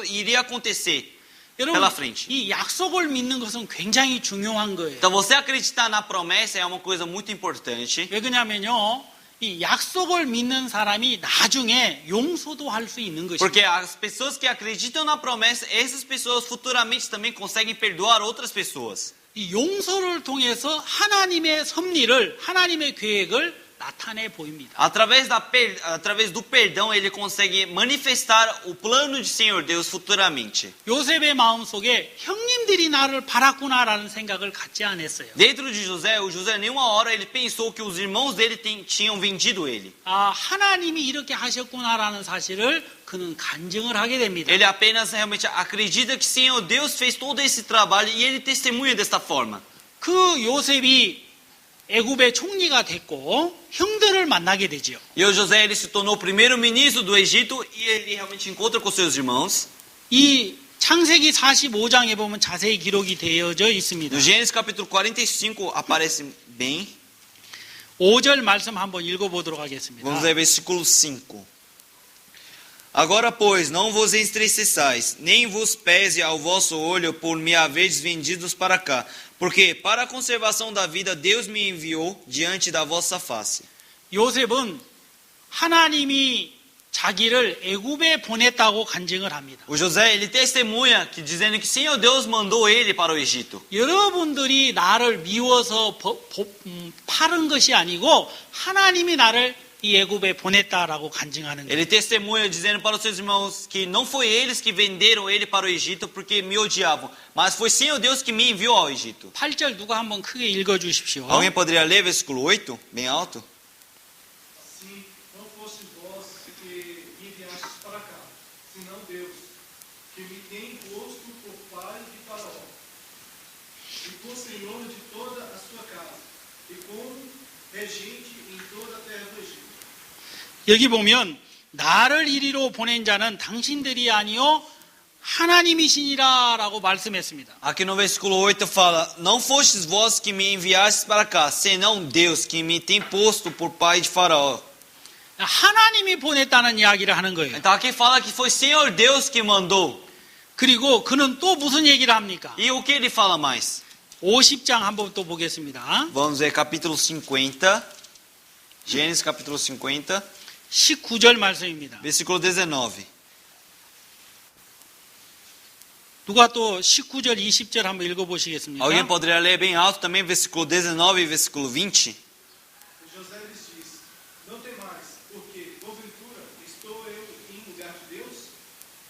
iria acontecer 여러분, pela frente. 이 약속을 믿는 것은 굉장히 중요한 거예요. Então você acreditar na promessa é uma coisa muito importante. 왜 그러냐면요, 이 약속을 믿는 사람이 나중에 용서도 할 수 있는 Porque 것입니다. as pessoas que acreditam na promessa, essas pessoas futuramente também conseguem perdoar outras pessoas. 이 용서를 통해서 하나님의 섭리를, 하나님의 계획을 나타내 보입니다. Através do perdão, ele consegue manifestar o plano de Senhor Deus futuramente. 요셉의 마음속에 형님들이 나를 팔았구나라는 생각을 갖지 않았어요. Dentro de José, o José nenhuma hora ele pensou que os irmãos dele tinham vendido ele. 아, 하나님이 이렇게 하셨구나라는 사실을 그는 간증을 하게 됩니다. Ele apenas realmente acredita que Senhor Deus fez todo esse trabalho e ele testemunha desta forma. 그 요셉이 애굽의 총리가 됐고 형들을 만나게 되죠. E o José ele se tornou o primeiro ministro do Egito e ele realmente encontra com seus irmãos. 이 창세기 45장에 보면 자세히 기록이 되어져 있습니다. No Gênesis capítulo 45 aparece bem. 5절 말씀 한번 읽어보도록 하겠습니다. Vamos ler versículo 5. Agora, pois, não vos entristeçais, nem vos pese ao vosso olho por me haverdes vendidos para cá, porque para a conservação da vida Deus me enviou diante da vossa face. 요셉은 하나님이 자기를 애굽에 보냈다고 간증을 합니다. O José, ele testemunha que dizendo que Senhor Deus mandou ele para o Egito. 여러분들이 나를 미워서 팔은 것이 아니고 하나님이 나를 이 애굽에 보냈다라고 간증하는 거예요. Ele testemunha dizendo para os seus irmãos que não foi eles que venderam ele para o Egito porque me odiavam, mas foi Senhor Deus que me enviou ao Egito. 8절 누가 한번 크게 읽어 주십시오. Alguém poderia ler versículo 8, bem alto? Assim, não fosse vós que me enviastes para cá, senão Deus, que me tem posto por pai de Faraó, e por senhor de toda a sua casa, e como regente em toda a terra do Egito. 여기 보면 나를 이리로 보낸 자는 당신들이 아니요 하나님이시니라라고 말씀했습니다. Aqui no versículo 8 fala: Não fostes vós que me enviastes para cá, senão Deus que me tem posto por pai de Faraó. 하나님이 보냈다는 이야기를 하는 거예요. Então aqui fala que foi Senhor Deus que mandou. 그리고 그는 또 무슨 얘기를 합니까? E o que ele fala mais? 50장 한번 또 보겠습니다. Vamos ver capítulo 50. Gênesis capítulo 50, 19절 말씀입니다. versículo 19. 누가 또 19절, 20절 한번 읽어보시겠습니까? Alguém poderia ler bem alto também versículo 19 e versículo 20? E José lhes disse: Não temais, porque, porventura, estou eu em lugar de Deus?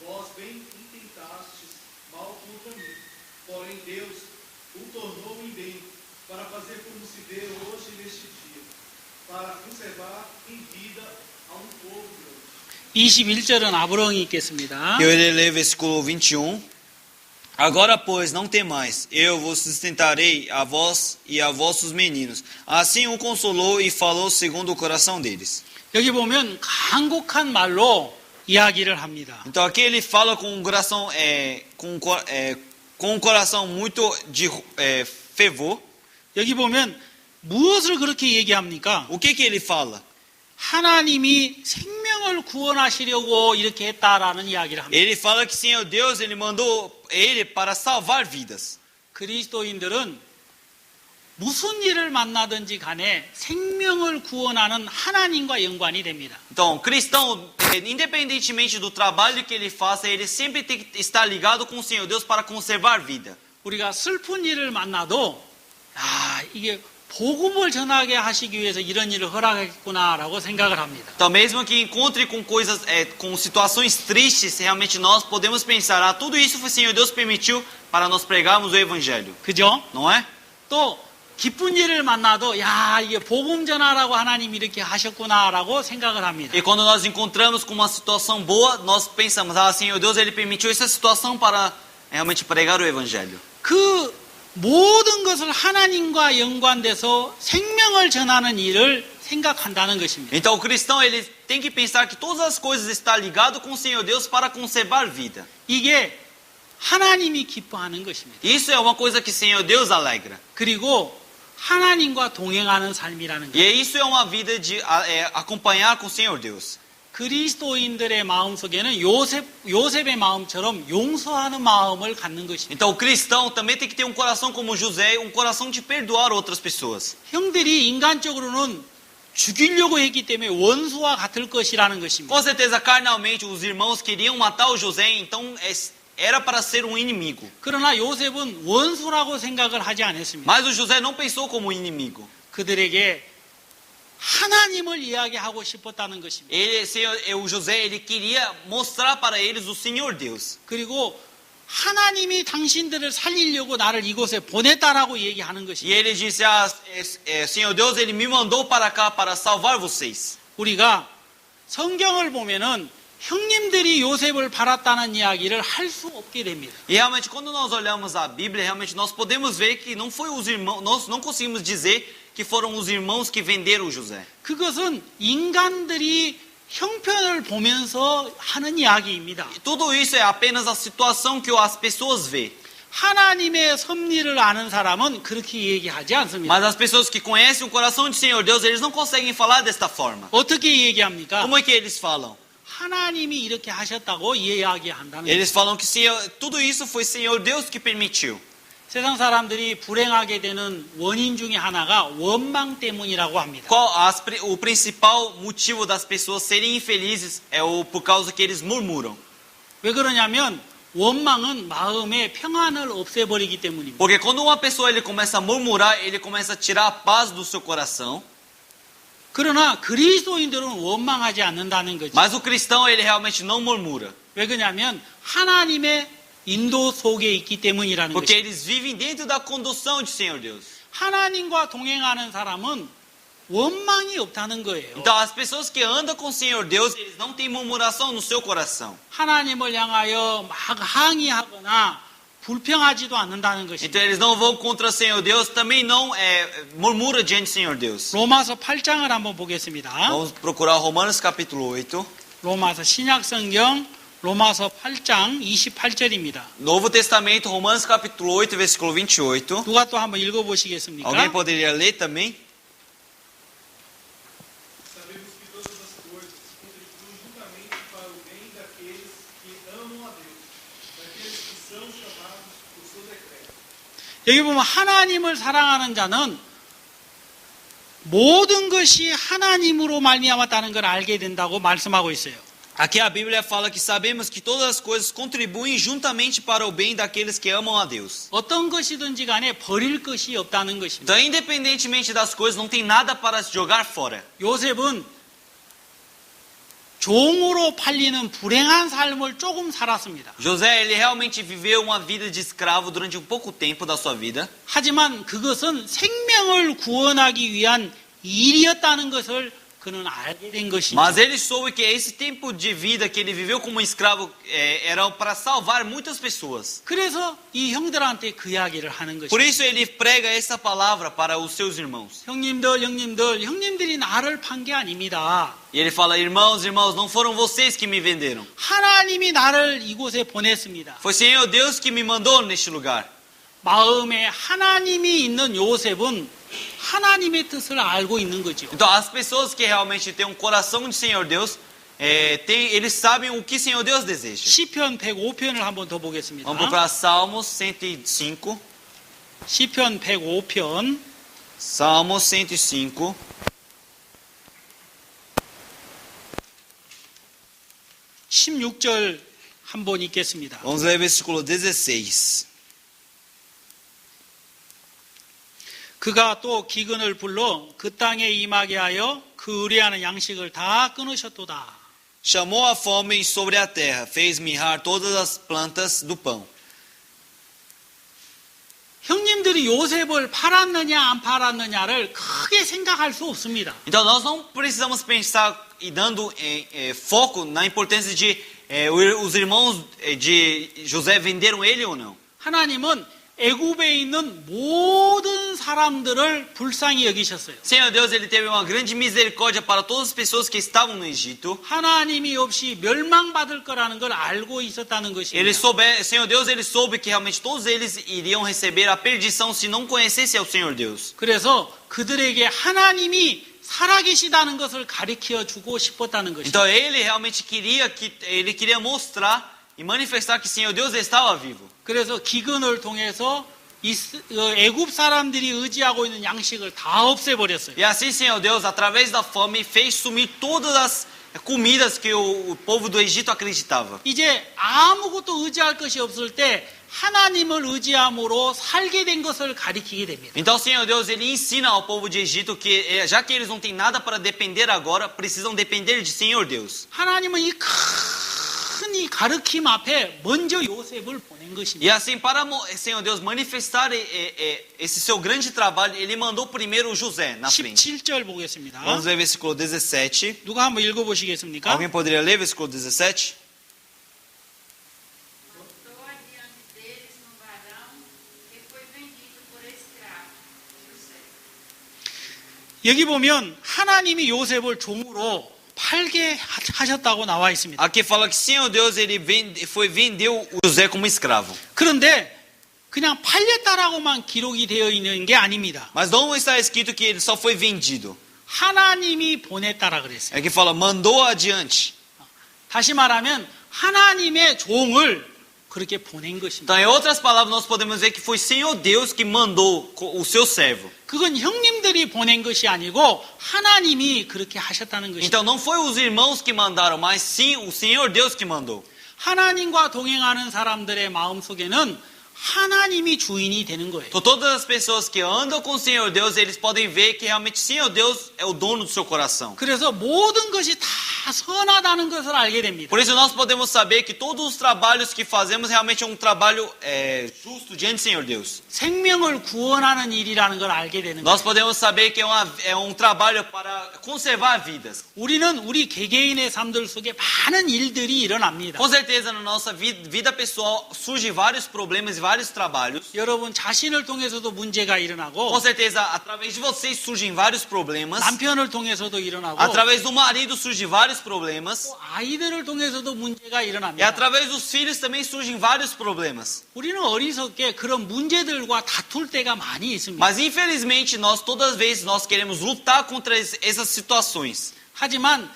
Vós bem intentastes mal contra mim, porém Deus o tornou em bem, para fazer como se vê hoje neste dia, para conservar em vida a um povo grande. 21절은 아브라함이 읽겠습니다. Eu irei ler versículo 21. Agora, pois, não temais, eu vos sustentarei a vós e a vossos meninos. Assim o consolou e falou segundo o coração deles. 여기 보면 간곡한 말로 이야기를 합니다. Então aqui ele fala com um coração, com um coração muito de fervor. 여기 보면 무엇을 그렇게 얘기합니까? O que ele fala? 하나님이 생명을 구원하시려고 이렇게 했다라는 이야기를 합니다. Ele fala que Senhor Deus, ele mandou ele para salvar vidas. 그리스도인들은 무슨 일을 만나든지 간에 생명을 구원하는 하나님과 연관이 됩니다. Então, cristão, independentemente do trabalho que ele faça, ele sempre tem que estar ligado com o Senhor Deus para conservar vida. 우리가 슬픈 일을 만나도 이게 복음을 전하게 하시기 위해서 이런 일을 허락했구나라고 생각을 합니다. Então, mesmo que encontre com coisas, com situações tristes, realmente nós podemos pensar, tudo isso o Senhor Deus permitiu para nós pregarmos o Evangelho. 그죠? Não é? 또 기쁜 일을 만나도 이게 복음 전하라고 하나님이 이렇게 하셨구나라고 생각을 합니다. E quando nós encontramos com uma situação boa, nós pensamos, Senhor Deus, Ele permitiu essa situação para realmente pregar o Evangelho. 그 모든 것을 하나님과 연관돼서 생명을 전하는 일을 생각한다는 것입니다. Então o cristão ele tem que pensar que todas as coisas estão ligadas com o Senhor Deus para conservar vida. 이게 하나님이 기뻐하는 것입니다. Isso é uma coisa que o Senhor Deus alegra. 그리고 하나님과 동행하는 삶이라는 E 것. isso é uma vida de acompanhar com o Senhor Deus. 그리스도인들의 마음속에는 요셉의 마음처럼 용서하는 마음을 갖는 것입니다. Então o cristão também tem que ter um coração como José, um coração de perdoar outras pessoas. 형들이 인간적으로는 죽이려고 했기 때문에 원수와 같을 것이라는 것입니다. Com certeza, carnalmente, os irmãos queriam matar o José, então era para ser um inimigo. 그러나 요셉은 원수라고 생각을 하지 않았습니다. Mas o José não pensou como inimigo. 그들에게 하나님을 이야기하고 싶었다는 것입니다. O José, ele queria mostrar para eles o Senhor Deus. 그리고 하나님이 당신들을 살리려고 나를 이곳에 보냈다라고 얘기하는 E 것입니다. ele disse, Senhor Deus, Ele me mandou para cá para salvar vocês. 우리가 성경을 보면은 형님들이 요셉을 팔았다는 이야기를 할 수 없게 됩니다. E realmente, quando nós olhamos a Bíblia, realmente nós podemos ver que não foi os irmãos, nós não conseguimos dizer que foram os irmãos que venderam o José. 그것은 인간들이 형편을 보면서 하는 이야기입니다. Tudo isso é apenas a situação que as pessoas vê. 하나님의 섭리를 아는 사람은 그렇게 얘기하지 않습니다. Mas as pessoas que conhecem o coração de Senhor Deus, eles não conseguem falar desta forma. 어떻게 얘기합니까? Como é que eles falam? 하나님이 이렇게 하셨다고 이야기한다는 거예요. Eles falam que tudo isso foi Senhor Deus que permitiu. 세상 사람들이 불행하게 되는 원인 중에 하나가 원망 때문이라고 합니다. O principal motivo das pessoas serem infelizes é por causa que eles murmuram. 왜 그러냐면 원망은 마음의 평안을 없애버리기 때문입니다. Porque quando uma pessoa ele começa a murmurar, ele começa a tirar a paz do seu coração. 그러나 그리스도인들은 원망하지 않는다는 거죠. Mas o cristão ele realmente não murmura. 왜 그러냐면 하나님의 인도 속에 있기 때문이라는 Porque 것입니다. eles vivem dentro da condução de Senhor Deus. 하나님과 동행하는 사람은 원망이 없다는 거예요. Então as pessoas que andam com o Senhor Deus, eles não têm murmuração no seu coração. 하나님을 향하여 막 항의하거나 불평하지도 않는다는 것입니다. Então eles não vão contra o Senhor Deus, também não murmura diante do Senhor Deus. 로마서 8장을 한번 보겠습니다. Vamos procurar Romanos capítulo 8. 로마서 신약성경 로마서 8장 28절입니다. Novo Testamento, Romanos capítulo 8, versículo 28. 누가 또 한번 읽어보시겠습니까? Alguém poderia ler também? Sabemos que todas as coisas contribuem juntamente para o bem daqueles que amam a Deus, daqueles que são chamados por seu decreto. 여기 보면 하나님을 사랑하는 자는 모든 것이 하나님으로 말미암았다는 걸 알게 된다고 말씀하고 있어요. Aqui a Bíblia fala que sabemos que todas as coisas contribuem juntamente para o bem daqueles que amam a Deus. 어떤 것이든지 간에 버릴 것이 없다는 것입니다. Então, independentemente das coisas, não tem nada para jogar fora. 요셉은 종으로 팔리는 불행한 삶을 조금 살았습니다. José, ele realmente viveu uma vida de escravo durante um pouco tempo da sua vida. 하지만 그것은 생명을 구원하기 위한 일이었다는 것을 그는 알게 된 것이죠. Mas ele soube que esse tempo de vida que ele viveu como escravo era para salvar muitas pessoas. 그래서 이 형들한테 그 이야기를 하는 Por 것이죠. isso ele prega essa palavra para os seus irmãos. 형님들이 나를 판 게 아닙니다. E ele fala, irmãos, não foram vocês que me venderam. 하나님이 나를 이곳에 보냈습니다. Foi Senhor Deus que me mandou neste lugar. 마음에 하나님이 있는 요셉은 하나님의 뜻을 알고 있는 거죠. Então, as pessoas que realmente têm um coração de Senhor Deus, eles sabem o que Senhor Deus deseja. 시편 105편을 한번 더 보겠습니다. Vamos procurar Salmos 105. 시편 105편 Salmo 105, 16절 한번 읽겠습니다. vamos ler versículo 16. 그가 또 기근을 불러 그 땅에 임하게 하여 그 의뢰하는 양식을 다 끊으셨도다. Chamou a fome sobre a terra, fez mirrar todas as plantas do pão. 형님들이 요셉을 팔았느냐 안 팔았느냐를 크게 생각할 수 없습니다. Então nós não precisamos pensar e dando foco na importância de os irmãos de José venderam ele ou não. 하나님은 애굽에 있는 모든 사람들을 불쌍히 여기셨어요. Senhor Deus, ele teve uma grande misericórdia para todas as pessoas que estavam no Egito. 하나님이 없이 멸망받을 거라는 걸 알고 있었다는 Ele 것입니다. Senhor Deus, ele soube que realmente todos eles iriam receber a perdição se não conhecessem ao Senhor Deus. 그래서 그들에게 하나님이 살아계시다는 것을 가르쳐 주고 싶었다는 것입니다. Então ele realmente queria mostrar e manifestar que Senhor Deus estava vivo. 그래서 기근을 통해서 애굽 사람들이 의지하고 있는 양식을 다 없애버렸어요. E assim, Senhor Deus, através da fome, fez sumir todas as comidas que o povo do Egito acreditava. 이제 아무것도 의지할 것이 없을 때 하나님을 의지함으로 살게 된 것을 가리키게 됩니다. Então, Senhor Deus, ele ensina ao povo de Egito que, já que eles não têm nada para depender agora, precisam depender de Senhor Deus. 하나님은 이 큰 이 가르침 앞에 먼저 요셉을 보낸 E 것입니다. assim, para Senhor Deus manifestar esse seu grande trabalho, ele mandou primeiro José na frente. 17절 보겠습니다. Vamos ler versículo 17. 누가 한번 읽어보시겠습니까? Alguém poderia ler versículo 17? Botou adiante deles um varão que foi vendido por escravo, José. 여기 보면 하나님이 요셉을 종으로 팔게 하셨다고 나와 있습니다. Aqui fala que Senhor Deus ele vendeu o José como escravo. 그런데 그냥 팔렸다라고만 기록이 되어 있는 게 아닙니다. Mas não está escrito que ele só foi vendido. 하나님이 보냈다라 그랬어요. É que fala mandou adiante. 다시 말하면 하나님의 종을 그렇게 보낸 것입니다. Então, em outras palavras, nós podemos dizer que foi Senhor Deus que mandou o seu servo. 그건 형님들이 보낸 것이 아니고 하나님이 그렇게 하셨다는 것입니다. Então, não foi os irmãos que mandaram, mas sim o Senhor Deus que mandou. 하나님과 동행하는 사람들의 마음속에는 하나님이 주인이 되는 거예요. Então, todas as pessoas que andam com o Senhor Deus, eles podem ver que realmente Senhor Deus é o dono do seu coração. 그래서 모든 것이 다 선하다는 것을 알게 됩니다. Por isso nós podemos saber que todos os trabalhos que fazemos realmente é um trabalho justo diante do Senhor Deus. 생명을 구원하는 일이라는 걸 알게 되는 Nós 거예요. podemos saber que é um trabalho para conservar vidas. 우리는 우리 개개인의 삶들 속에 많은 일들이 일어납니다. Com certeza na nossa vida pessoal surgem vários problemas e vários trabalhos. 여러분 자신을 통해서도 문제가 일어나고 Com certeza através de vocês surgem vários problemas. 남편을 통해서도 일어나고 Através do marido surgem vários problemas. 또 아이들을 통해서도 문제가 E 일어납니다. através dos filhos também surgem vários problemas. 우리는 어리석게 그런 문제들과 다툴 때가 많이 있습니다. Mas infelizmente nós todas as vezes nós queremos lutar contra essas situações. 하지만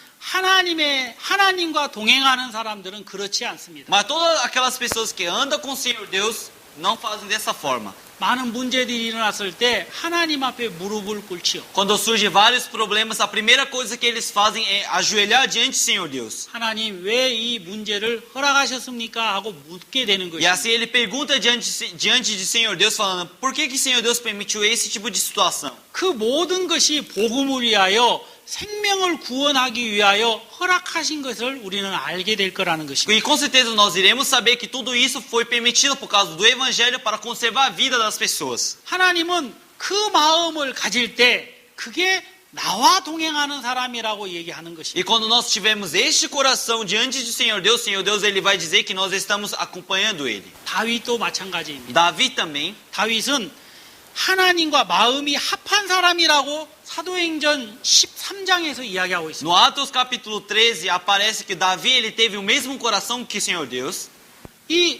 하나님과 동행하는 사람들은 그렇지 않습니다. Mas todas aquelas pessoas que andam com o Senhor Deus não fazem dessa forma. 많은 문제들이 일어났을 때 하나님 앞에 무릎을 꿇지요. Quando surgem vários problemas, a primeira coisa que eles fazem é ajoelhar diante do Senhor Deus. 하나님 왜 이 문제를 허락하셨습니까? 하고 묻게 되는 E 것입니다. assim ele pergunta diante de Senhor Deus, falando: por que Senhor Deus permitiu esse tipo de situação? 그 모든 것이 복음을 위하여 생명을 구원하기 위하여 허락하신 것을 우리는 알게 될 거라는 것입니다. E com certeza nós iremos saber que tudo isso foi permitido por causa do Evangelho para conservar a vida das pessoas. 하나님은 그 마음을 가질 때 그게 나와 동행하는 사람이라고 얘기하는 E 것입니다. quando nós tivermos este coração diante do Senhor Deus ele vai dizer que nós estamos acompanhando ele. 다윗도 마찬가지입니다. Davi também. 다윗은 하나님과 마음이 합한 사람이라고 사도행전 13장에서 이야기하고 있습니다. No Atos capítulo 13 aparece que Davi ele teve o mesmo coração que o Senhor Deus. 이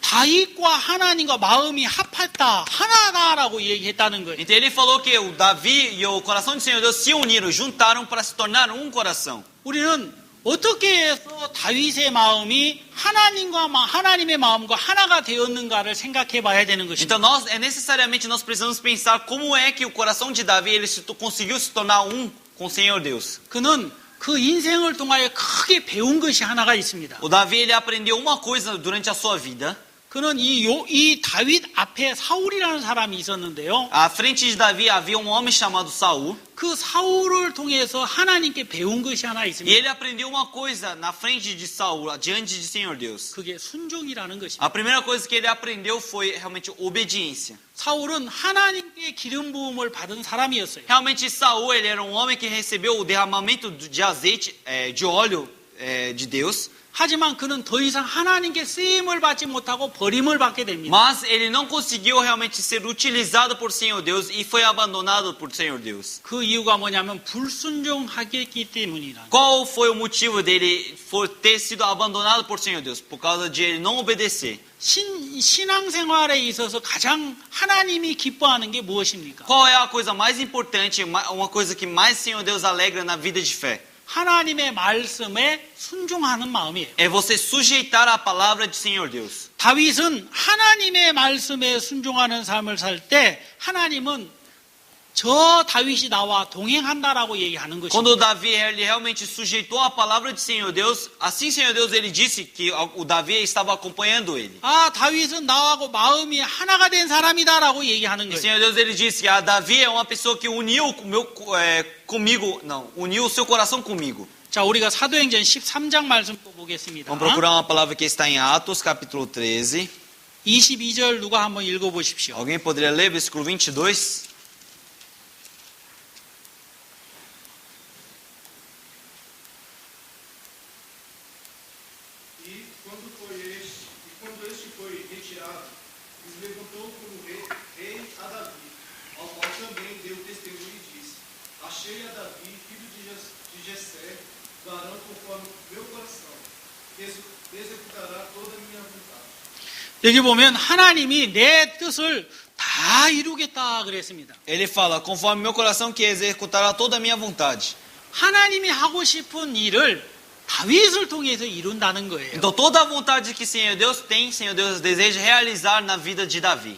다윗과 하나님과 마음이 합했다, 하나다라고 얘기했다는 거예요. Então ele falou que o Davi e o coração do Senhor Deus se uniram, juntaram para se tornar um coração. 우리는 어떻게 해서 다윗의 마음이 하나님의 마음과 하나가 되었는가를 생각해 봐야 되는 것입니다. Então necessariamente nós precisamos pensar como é que o coração de Davi conseguiu se tornar um com o Senhor Deus. 그는 그 인생을 통하여 크게 배운 것이 하나가 있습니다. O Davi ele aprendeu uma coisa durante a sua vida. 그는 이 다윗 앞에 사울이라는 사람이 있었는데요. À frente de Davi havia um homem chamado Saul. 그 사울을 통해서 하나님께 배운 것이 하나 E 있습니다. ele aprendeu uma coisa na frente de Saul, diante de Senhor Deus. 그게 순종이라는 것입니다. A primeira coisa que ele aprendeu foi realmente obediência. 사울은 하나님께 기름 부음을 받은 사람이었어요. Realmente Saul ele era um homem que recebeu o derramamento de azeite, de óleo de Deus. 하지만 그는 더 이상 하나님께 쓰임을 받지 못하고 버림을 받게 됩니다. Mas ele não conseguiu realmente ser utilizado por Senhor Deus e foi abandonado por Senhor Deus. 그 이유가 뭐냐면 불순종하기 때문이라. Qual foi o motivo dele ter sido abandonado por Senhor Deus? Por causa de ele não obedecer. 신앙생활에 있어서 가장 하나님이 기뻐하는 게 무엇입니까? Qual é a coisa mais importante, uma coisa que mais Senhor Deus alegra na vida de fé? 하나님의 말씀에 순종하는 마음이에요. É você sujeitar a palavra de Senhor Deus. 다윗은 하나님의 말씀에 순종하는 삶을 살 때 하나님은 저 다윗이 나와 동행한다라고 얘기하는 것입니다. Quando Davi ele realmente sujeitou a palavra de Senhor Deus, assim Senhor Deus ele disse que o Davi estava acompanhando ele. 아, 다윗은 나하고 마음이 하나가 된 사람이다라고 얘기하는 E 거예요. Senhor Deus ele disse que Davi é uma pessoa que uniu uniu o seu coração comigo. 자, 우리가 사도행전 13장 말씀 또 보겠습니다. Vamos procurar uma palavra que está em Atos, capítulo 13. 22절 누가 한번 읽어보십시오. Alguém poderia ler versículo 22? E quando este foi retirado, os levantou como rei a Davi, ao qual também deu testemunho e disse: achei a Davi, filho de Jessé, varão conforme meu coração, que executará toda a minha vontade. 여기 보면 하나님이 내 뜻을 다 이루겠다 그랬습니다. Ele fala, conforme meu coração que executará toda a minha vontade. 하나님이 하고 싶은 일을 다윗을 통해서 이룬다는 거예요. Então toda a vontade que Senhor Deus tem, Senhor Deus deseja realizar na vida de Davi.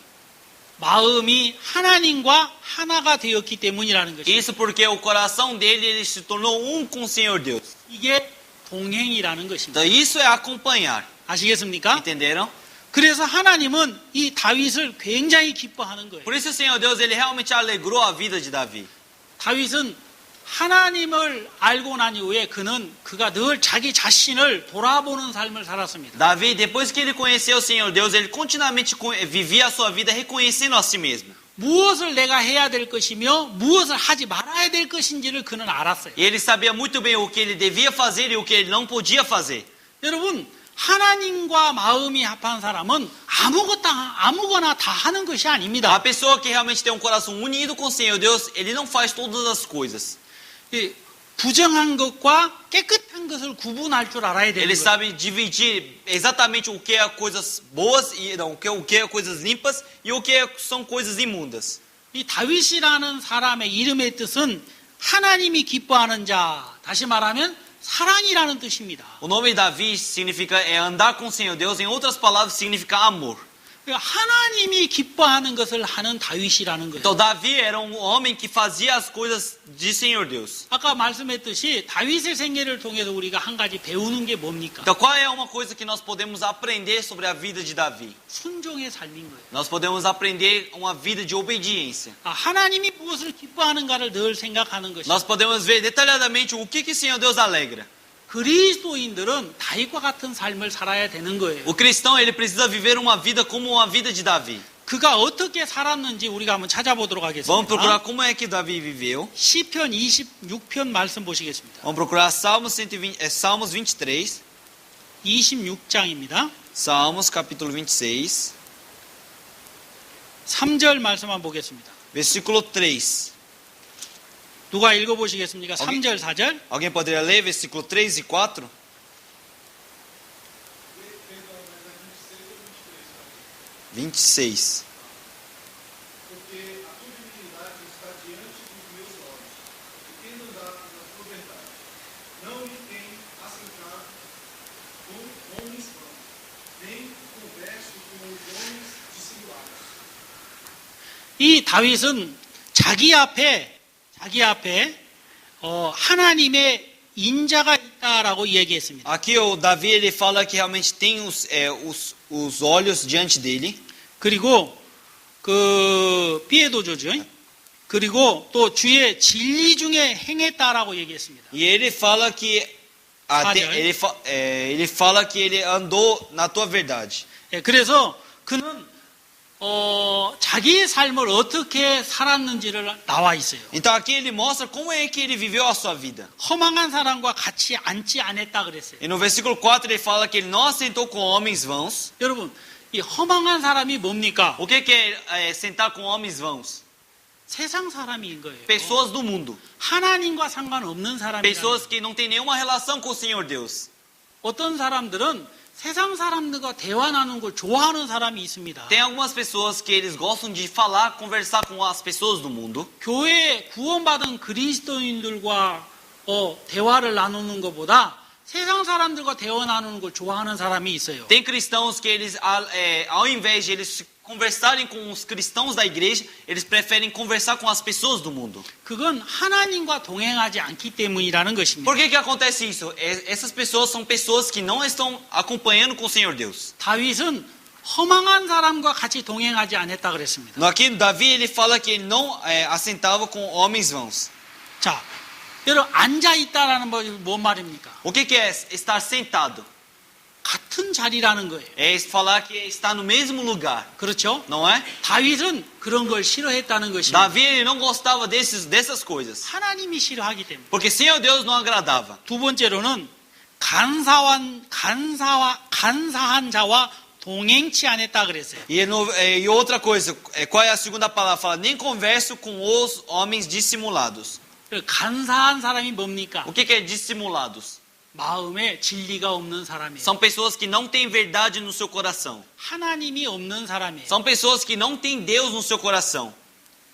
마음이 하나님과 하나가 되었기 때문이라는 것입니다. Isso porque o coração dele ele se tornou um com o Senhor Deus. 이게 동행이라는 것입니다. Então isso é acompanhar. 아시겠습니까? Entenderam? 그래서 하나님은 이 다윗을 굉장히 기뻐하는 거예요. Por isso o Senhor Deus ele realmente alegrou a vida de Davi. 다윗은 하나님을 알고 난 이후에 그가 늘 자기 자신을 돌아보는 삶을 살았습니다. Davi, depois que ele conheceu o Senhor Deus, ele continuamente vivia a sua vida reconhecendo a si mesmo. 무엇을 내가 해야 될 것이며 무엇을 하지 말아야 될 것인지를 그는 알았어요. E ele sabia muito bem o que ele devia fazer e o que ele não podia fazer. 여러분, 하나님과 마음이 합한 사람은 아무거나 다 하는 것이 A 아닙니다. pessoa que realmente tem um coração unido com o Senhor Deus, ele não faz todas as coisas. 이 부정한 것과 깨끗한 것을 구분할 줄 알아야 되는 Ele 거예요. sabe dividir exatamente o que é coisas boas e não, o que é coisas limpas e o que são coisas imundas. 이 다윗이라는 사람의 이름의 뜻은 하나님이 기뻐하는 자, 다시 말하면 사랑이라는 뜻입니다. O nome Davi significa andar com o Senhor Deus, em outras palavras significa amor. 그러니까 하나님이 기뻐하는 것을 하는 다윗이라는 거예요. Então Davi era um homem que fazia as coisas de Senhor Deus. 아까 말씀했듯이 다윗의 생애를 통해서 우리가 한 가지 배우는 게 뭡니까? Então qual é uma coisa que nós podemos aprender sobre a vida de Davi? 순종의 삶인 거예요. Nós podemos aprender uma vida de obediência. 하나님이 무엇을 기뻐하는가를 늘 생각하는 것이죠. Nós podemos ver detalhadamente o que Senhor Deus alegra. 그리스도인들은 다윗과 같은 삶을 살아야 되는 거예요. O cristão ele precisa viver uma vida como uma vida de Davi. 그가 어떻게 살았는지 우리가 한번 찾아보도록 Vamos procurar 하겠습니다. como é que Davi viveu. 시편 26편 말씀 보시겠습니다. Vamos procurar Salmos 23. 26장입니다. Salmos capítulo 26, 3절 말씀만 보겠습니다. versículo 3. 누가 읽어보시겠습니까? 3절, 4절. Alguém poderia ler versículo 3 e 4? 26. Porque a tua divinidade está diante dos meus olhos, e tendo andado na tua verdade, não me tem 이 다윗은 자기 앞에 하나님의 인자가 있다라고 얘기했습니다. Aqui o Davi ele fala que realmente tem os olhos diante dele. 그리고 그 피에도 조죠. 그리고 또 주의 진리 중에 행했다라고 얘기했습니다. E ele fala que ele fala que ele andou na tua verdade. 예, 그래서 그는 자기의 삶을 어떻게 살았는지를 나와 있어요. Então aqui ele mostra como é que ele viveu a sua vida. 허망한 사람과 같이 앉지 않았다 그랬어요. E no versículo 4 ele fala que ele não assentou com homens vãos. 여러분, 이 허망한 사람이 뭡니까? O que é sentar com homens vãos? 세상 사람인 거예요. Pessoas do mundo. 하나님과 상관없는 사람이에요. Pessoas que não têm nenhuma relação com o Senhor Deus. 어떤 사람들은 세상 사람들과 대화 나누는 걸 좋아하는 사람이 있습니다. Tem algumas pessoas que eles gostam de falar, conversar com as pessoas do mundo. 교회에 구원받은 그리스도인들과 대화를 나누는 것보다 세상 사람들과 대화 나누는 걸 좋아하는 사람이 있어요. Tem cristãos que eles, ao invés de eles conversarem com os cristãos da igreja, eles preferem conversar com as pessoas do mundo. 그건 하나님과 동행하지 않기 때문이라는 것입니다. Por que acontece isso? Essas pessoas são pessoas que não estão acompanhando com o Senhor Deus. 다윗은 허망한 사람과 같이 동행하지 않았다 그랬습니다. Aqui Davi ele fala que ele não assentava com homens vãos. 자, 여러분 앉아 있다라는 건 뭔 말입니까? O que é estar sentado? 같은 자리라는 거예요. É falar que está no mesmo lugar, 그렇죠? não é? 다윗은 그런 걸 싫어했다는 것입니다. Davi ele não gostava dessas coisas, 하나님이 싫어하기 때문에. porque Senhor Deus não agradava. 두 번째로는 간사한 자와 동행치 않았다 그랬어요. E outra coisa, qual é a segunda palavra? Fala, nem converso com os homens dissimulados. 간사한 사람이 뭡니까? O que é dissimulados? 마음에 진리가 없는 사람이에요. São pessoas que não têm verdade no seu coração. 하나님이 없는 사람이에요. São pessoas que não têm Deus no seu coração.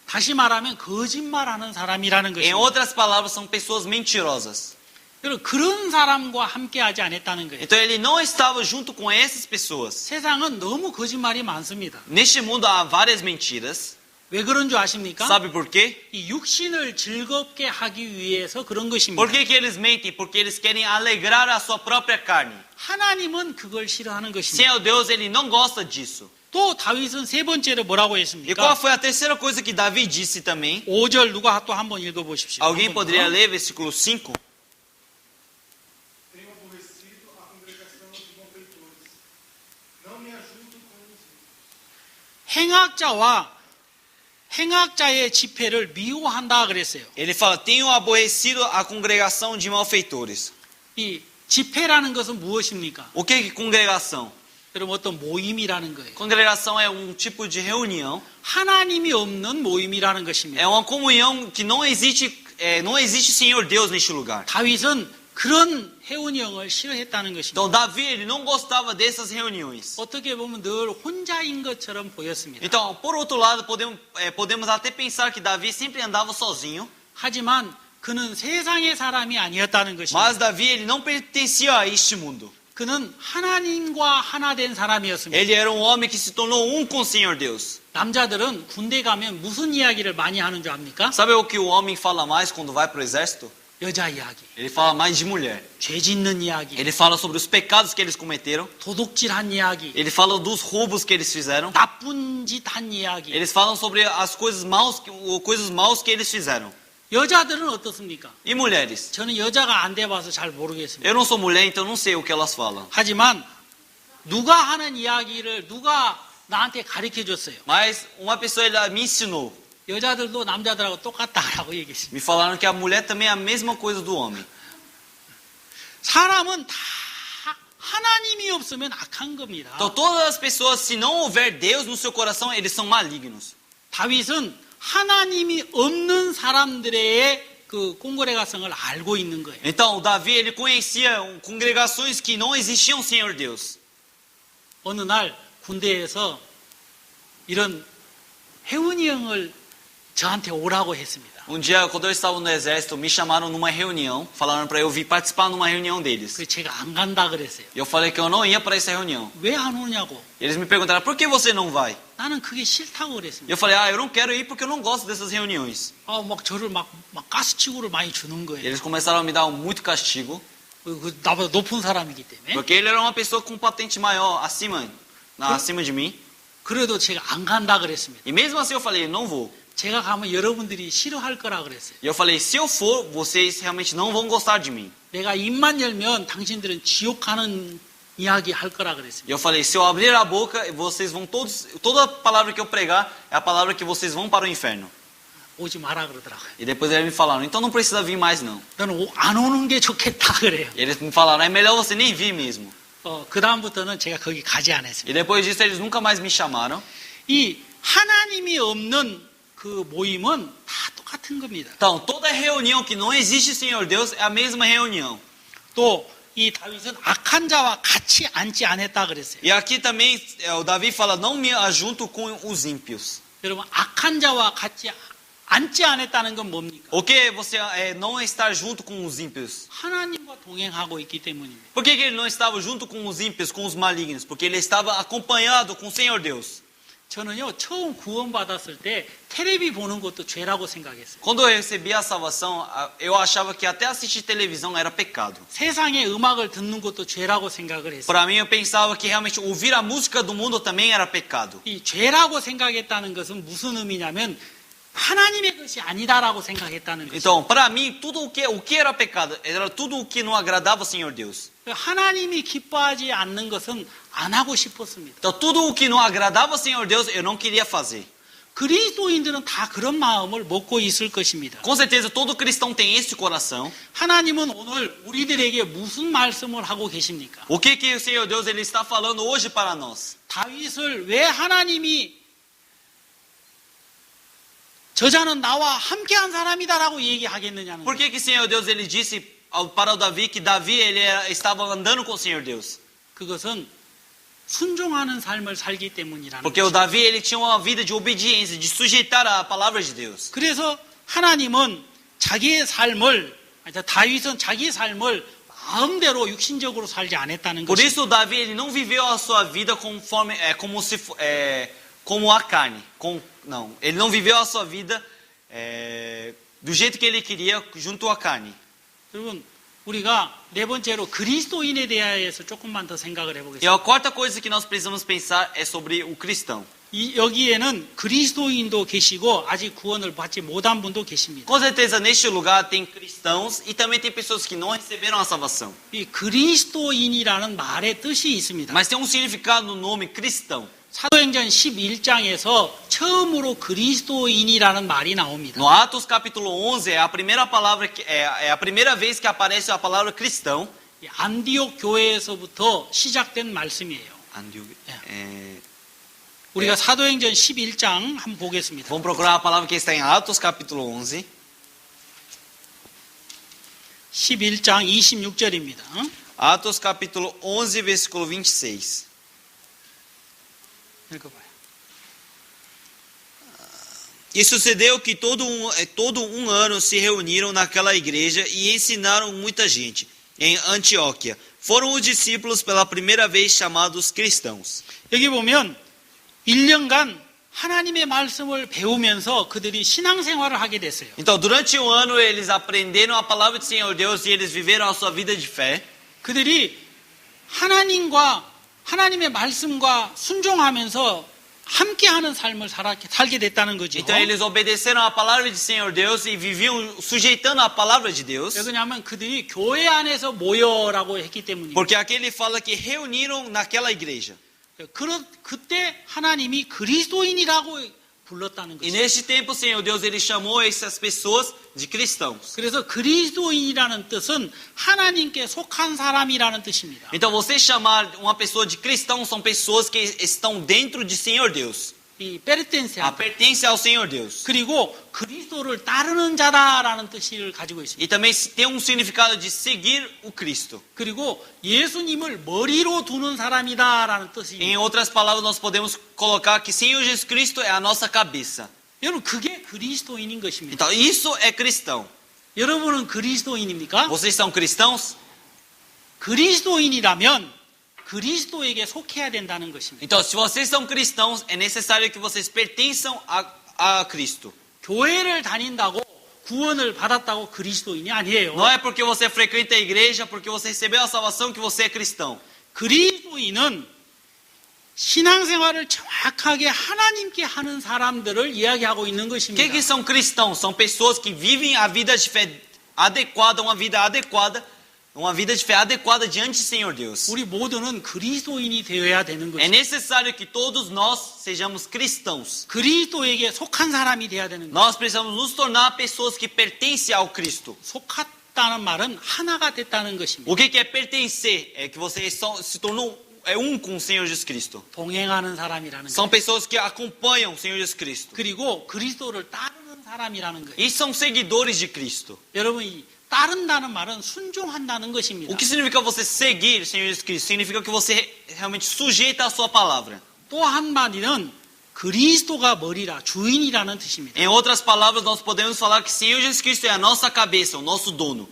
다시 말하면 거짓말하는 사람이라는 Em 것입니다. outras palavras, são pessoas mentirosas. 여러분, 그런 사람과 함께하지 않았다는 거예요. Então ele não estava junto com essas pessoas. 세상은 너무 거짓말이 많습니다. Neste mundo há várias mentiras. 왜 그런 줄 아십니까? Sabe por quê? 이 육신을 즐겁게 하기 위해서 그런 것입니다. Por que eles mentem? Porque eles querem alegrar a sua própria carne. 하나님은 그걸 싫어하는 것입니다. Senhor Deus, ele não gosta disso. 또 다윗은 세 번째로 뭐라고 E 했습니까? qual foi a terceira coisa que Davi disse também? 5절 누가 또 한번 읽어보십시오. Alguém 한번 poderia 더. ler versículo 5? Tenho aborrecido a congregação de malfeitores. Não me ajudo com os ímpios. 행악자의 집회를 미워한다 그랬어요. Ele fala, tenho aborrecido a congregação de malfeitores. 이 집회라는 것은 무엇입니까? O que é congregação? 여러분 어떤 모임이라는 거예요. Congregação é um tipo de reunião. 하나님이 없는 모임이라는 것입니다. É uma comunhão que não existe Senhor Deus neste lugar. 다윗은 그런 회원형을 싫어했다는 것입니다. Então Davi ele não gostava dessas reuniões. 어떻게 보면 늘 혼자인 것처럼 보였습니다. Então, por outro lado, podemos até pensar que Davi sempre andava sozinho. 하지만 그는 세상의 사람이 아니었다는 것입니다. Mas Davi ele não pertencia a este mundo. 그는 하나님과 하나 된 사람이었습니다. Ele era um homem que se tornou um com o Senhor Deus. 남자들은 군대 가면 무슨 이야기를 많이 하는 줄 압니까? Sabe o que o homem fala mais quando vai para o exército? 여자 이야기, Ele fala mais de mulher. 죄 짓는 이야기, Ele fala sobre os pecados que eles cometeram. 도둑질한 이야기, Ele fala dos roubos que eles fizeram. 나쁜 짓 한 이야기. Eles falam sobre as coisas maus que eles fizeram. 여자들은 어떻습니까? E mulheres? 저는 여자가 안 돼봐서 잘 모르겠습니다. Eu não sou mulher, então não sei o que elas falam. 하지만 누가 하는 이야기를 누가 나한테 가르쳐 줬어요. Mas uma pessoa ela me ensinou. 여자들도 남자들하고 똑같다라고 얘기했습니다. Me falaram que a mulher também é a mesma coisa do homem. 사람은 다 하나님이 없으면 악한 겁니다. Então todas as pessoas, se não houver Deus no seu coração, eles são malignos. 다윗은 하나님이 없는 사람들의 그 콩고레가성을 알고 있는 거예요. Então Davi ele conhecia congregações que não existiam Senhor Deus. 어느 날 군대에서 이런 회원형을 저한테 오라고 했습니다. dia, quando eu estava no exército, me chamaram numa reunião, falaram para eu vir participar numa reunião deles. 그래서 제가 안 간다 그랬어요. E eu falei que eu não ia para essa reunião. 왜 안 오냐고. E eles me perguntaram, por que você não vai? 나는 그게 싫다고 E 그랬습니다. eu falei, eu não quero ir porque eu não gosto dessas reuniões. 막 저를 막 가스치고를 많이 주는 E 거예요. eles começaram a me dar muito castigo, 나보다 높은 사람이기 때문에. porque ele era uma pessoa com patente maior, acima de mim. 그래도 제가 안 간다 그랬습니다. E mesmo assim eu falei, não vou. 제가 가면 여러분들이 싫어할 거라 그랬어요. E eu falei, se eu for, vocês realmente não vão gostar de mim. 내가 입만 열면 당신들은 지옥 가는 이야기 할 거라 그랬습니다. E eu falei, se eu abrir a boca, vocês vão toda palavra que eu pregar é a palavra que vocês vão para o inferno. 오지 마라 그러더라고요. E depois eles me falaram, então não precisa vir mais não. 너는 안 오는 게 좋겠다 그래요. E eles me falaram, é melhor você nem vir mesmo. 그 다음부터는 제가 거기 가지 않았습니다. E depois disso eles nunca mais me chamaram. 이 하나님이 없는 그 모임은 다 똑같은 겁니다. Então, toda reunião que não existe Senhor Deus é a mesma reunião. 또 이 다윗은 악한 자와 같이 앉지 않았다 그랬어요. E aqui também o Davi fala, não me ajunto com os ímpios. 여러분 악한 자와 같이 앉지 않았다는 건 뭡니까? O que você não estar junto com os ímpios? 하나님과 동행하고 있기 때문입니다. Por que ele não estava junto com os ímpios, com os malignos? Porque ele estava acompanhado com o Senhor Deus. 저는요 처음 구원받았을 때 텔레비 보는 것도 죄라고 생각했어요. Quando eu recebi a salvação, eu achava que até assistir televisão era pecado. 세상의 음악을 듣는 것도 죄라고 생각을 했어요. Para mim, eu pensava que realmente ouvir a música do mundo também era pecado. 이 죄라고 생각했다는 것은 무슨 의미냐면 하나님의 것이 아니다라고 생각했다는 것이죠. Então, para mim, tudo o que era pecado, era tudo o que não agradava ao Senhor Deus. 하나님이 기뻐하지 않는 것은 안 하고 싶었습니다. Então, tudo o que não agradava ao Senhor Deus, eu não queria fazer. 그리스도인들은 다 그런 마음을 먹고 있을 것입니다. Com certeza, todo cristão tem esse coração. 하나님은 오늘 우리들에게 무슨 말씀을 하고 계십니까? O que o Senhor Deus ele está falando hoje para nós? 다윗을 왜 하나님이 저자는 나와 함께한 사람이다라고 얘기하겠느냐는 Por que o Senhor Deus ele disse para o Davi que Davi ele estava andando com o Senhor Deus? 그것은 순종하는 삶을 살기 때문이라는 Porque o 거죠. Davi ele tinha uma vida de obediência, de sujeitar a palavra de Deus. 그래서 하나님은 자기의 삶을 다윗은 자기의 삶을 마음대로 육신적으로 살지 않았다는 Por 것이죠. isso Davi ele não viveu a sua vida conforme como a carne. Não, ele não viveu a sua vida do jeito que ele queria junto à carne. 여러분 우리가 네 번째로 그리스도인에 대해서 조금만 더 생각을 E 해보겠습니다. a quarta coisa que nós precisamos pensar é sobre o cristão. 여기에는 그리스도인도 계시고 아직 구원을 받지 못한 분도 계십니다. Com certeza neste lugar tem cristãos e também tem pessoas que não receberam a salvação. 이 그리스도인이라는 말의 뜻이 있습니다. Mas tem um significado no nome cristão. 사도행전 11장에서 처음으로 그리스도인이라는 말이 나옵니다. No Atos capítulo 11 é a primeira palavra é a primeira vez que aparece a palavra cristão. 안디옥 교회에서부터 시작된 말씀이에요. 우리가 사도행전 11장 한번 보겠습니다. Vamos procurar a palavra que está em Atos capítulo 11. 11장 26절입니다. Atos capítulo 11 versículo 26. 읽어봐요. E sucedeu que todo um ano se reuniram naquela igreja e ensinaram muita gente. Em Antioquia foram os discípulos pela primeira vez chamados cristãos. 여기 보면 1년간 하나님의 말씀을 배우면서 그들이 신앙생활을 하게 됐어요. Então, durante um ano eles aprenderam a palavra do Senhor Deus e eles viveram a sua vida de fé. 그들이 하나님의 말씀과 순종하면서 함께하는 삶을 살게 됐다는 거죠. Então eles obedeceram a palavra do Senhor Deus e viviam sujeitando a palavra de Deus. 왜냐하면 그들이 교회 안에서 모여라고 했기 때문입니다. Porque aqui ele fala que reuniram naquela igreja. 그때 하나님이 그리스도인이라고 불렀다는 E 거죠. neste tempo o Senhor Deus ele chamou essas pessoas de cristãos. 그래서 그리스도인이라는 뜻은 하나님께 속한 사람이라는 뜻입니다. Então você chamar uma pessoa de cristão são pessoas que estão dentro de Senhor Deus. 이 페르텐세 Pertence ao Senhor Deus. 그리고 그리스도를 따르는 자다라는 뜻을 가지고 있습니다. E também tem um significado de seguir o Cristo. 그리고 예수님을 머리로 두는 사람이다라는 뜻입니다. Em outras palavras nós podemos colocar que Senhor Jesus Cristo é a nossa cabeça. 여러분 그게 그리스도인인 것입니다. Então, isso é cristão. 여러분은 그리스도인입니까? Vocês são cristãos? 그리스도인이라면 그리스도에게 속해야 된다는 것입니다. Então, se vocês são cristãos, é necessário que vocês pertençam a Cristo. 교회를 다닌다고 구원을 받았다고 그리스도인이 아니에요. Não é porque você frequenta a igreja, porque você recebeu a salvação que você é cristão. 그리스도인은 신앙생활을 정확하게 하나님께 하는 사람들을 이야기하고 있는 것입니다. O que são cristãos? São pessoas que vivem a vida de fé adequada, uma vida de fé adequada diante do Senhor Deus. 우리 모두는 그리스도인이 되어야 되는 É 것입니다. necessário que todos nós sejamos cristãos. 그리스도에게 속한 사람이 되어야 되는 것. Nós precisamos nos tornar pessoas que pertencem ao Cristo. 속았다는 말은 하나가 됐다는 것입니다. O que é pertencer? É que você se tornou com o Senhor Jesus Cristo. 동행하는 사람이라는 São 것. pessoas que acompanham o Senhor Jesus Cristo. 그리고 그리스도를 따르는 사람이라는 거예요. E são seguidores de Cristo. 여러분 이 따른다는 말은 순종한다는 것입니다. O que significa você seguir o Senhor Jesus Cristo? Significa que você realmente sujeita a sua palavra. 또 한마디는 그리스도가 머리라 주인이라는 뜻입니다. Em outras palavras, nós podemos falar que o Senhor Jesus Cristo é a nossa cabeça, o nosso dono.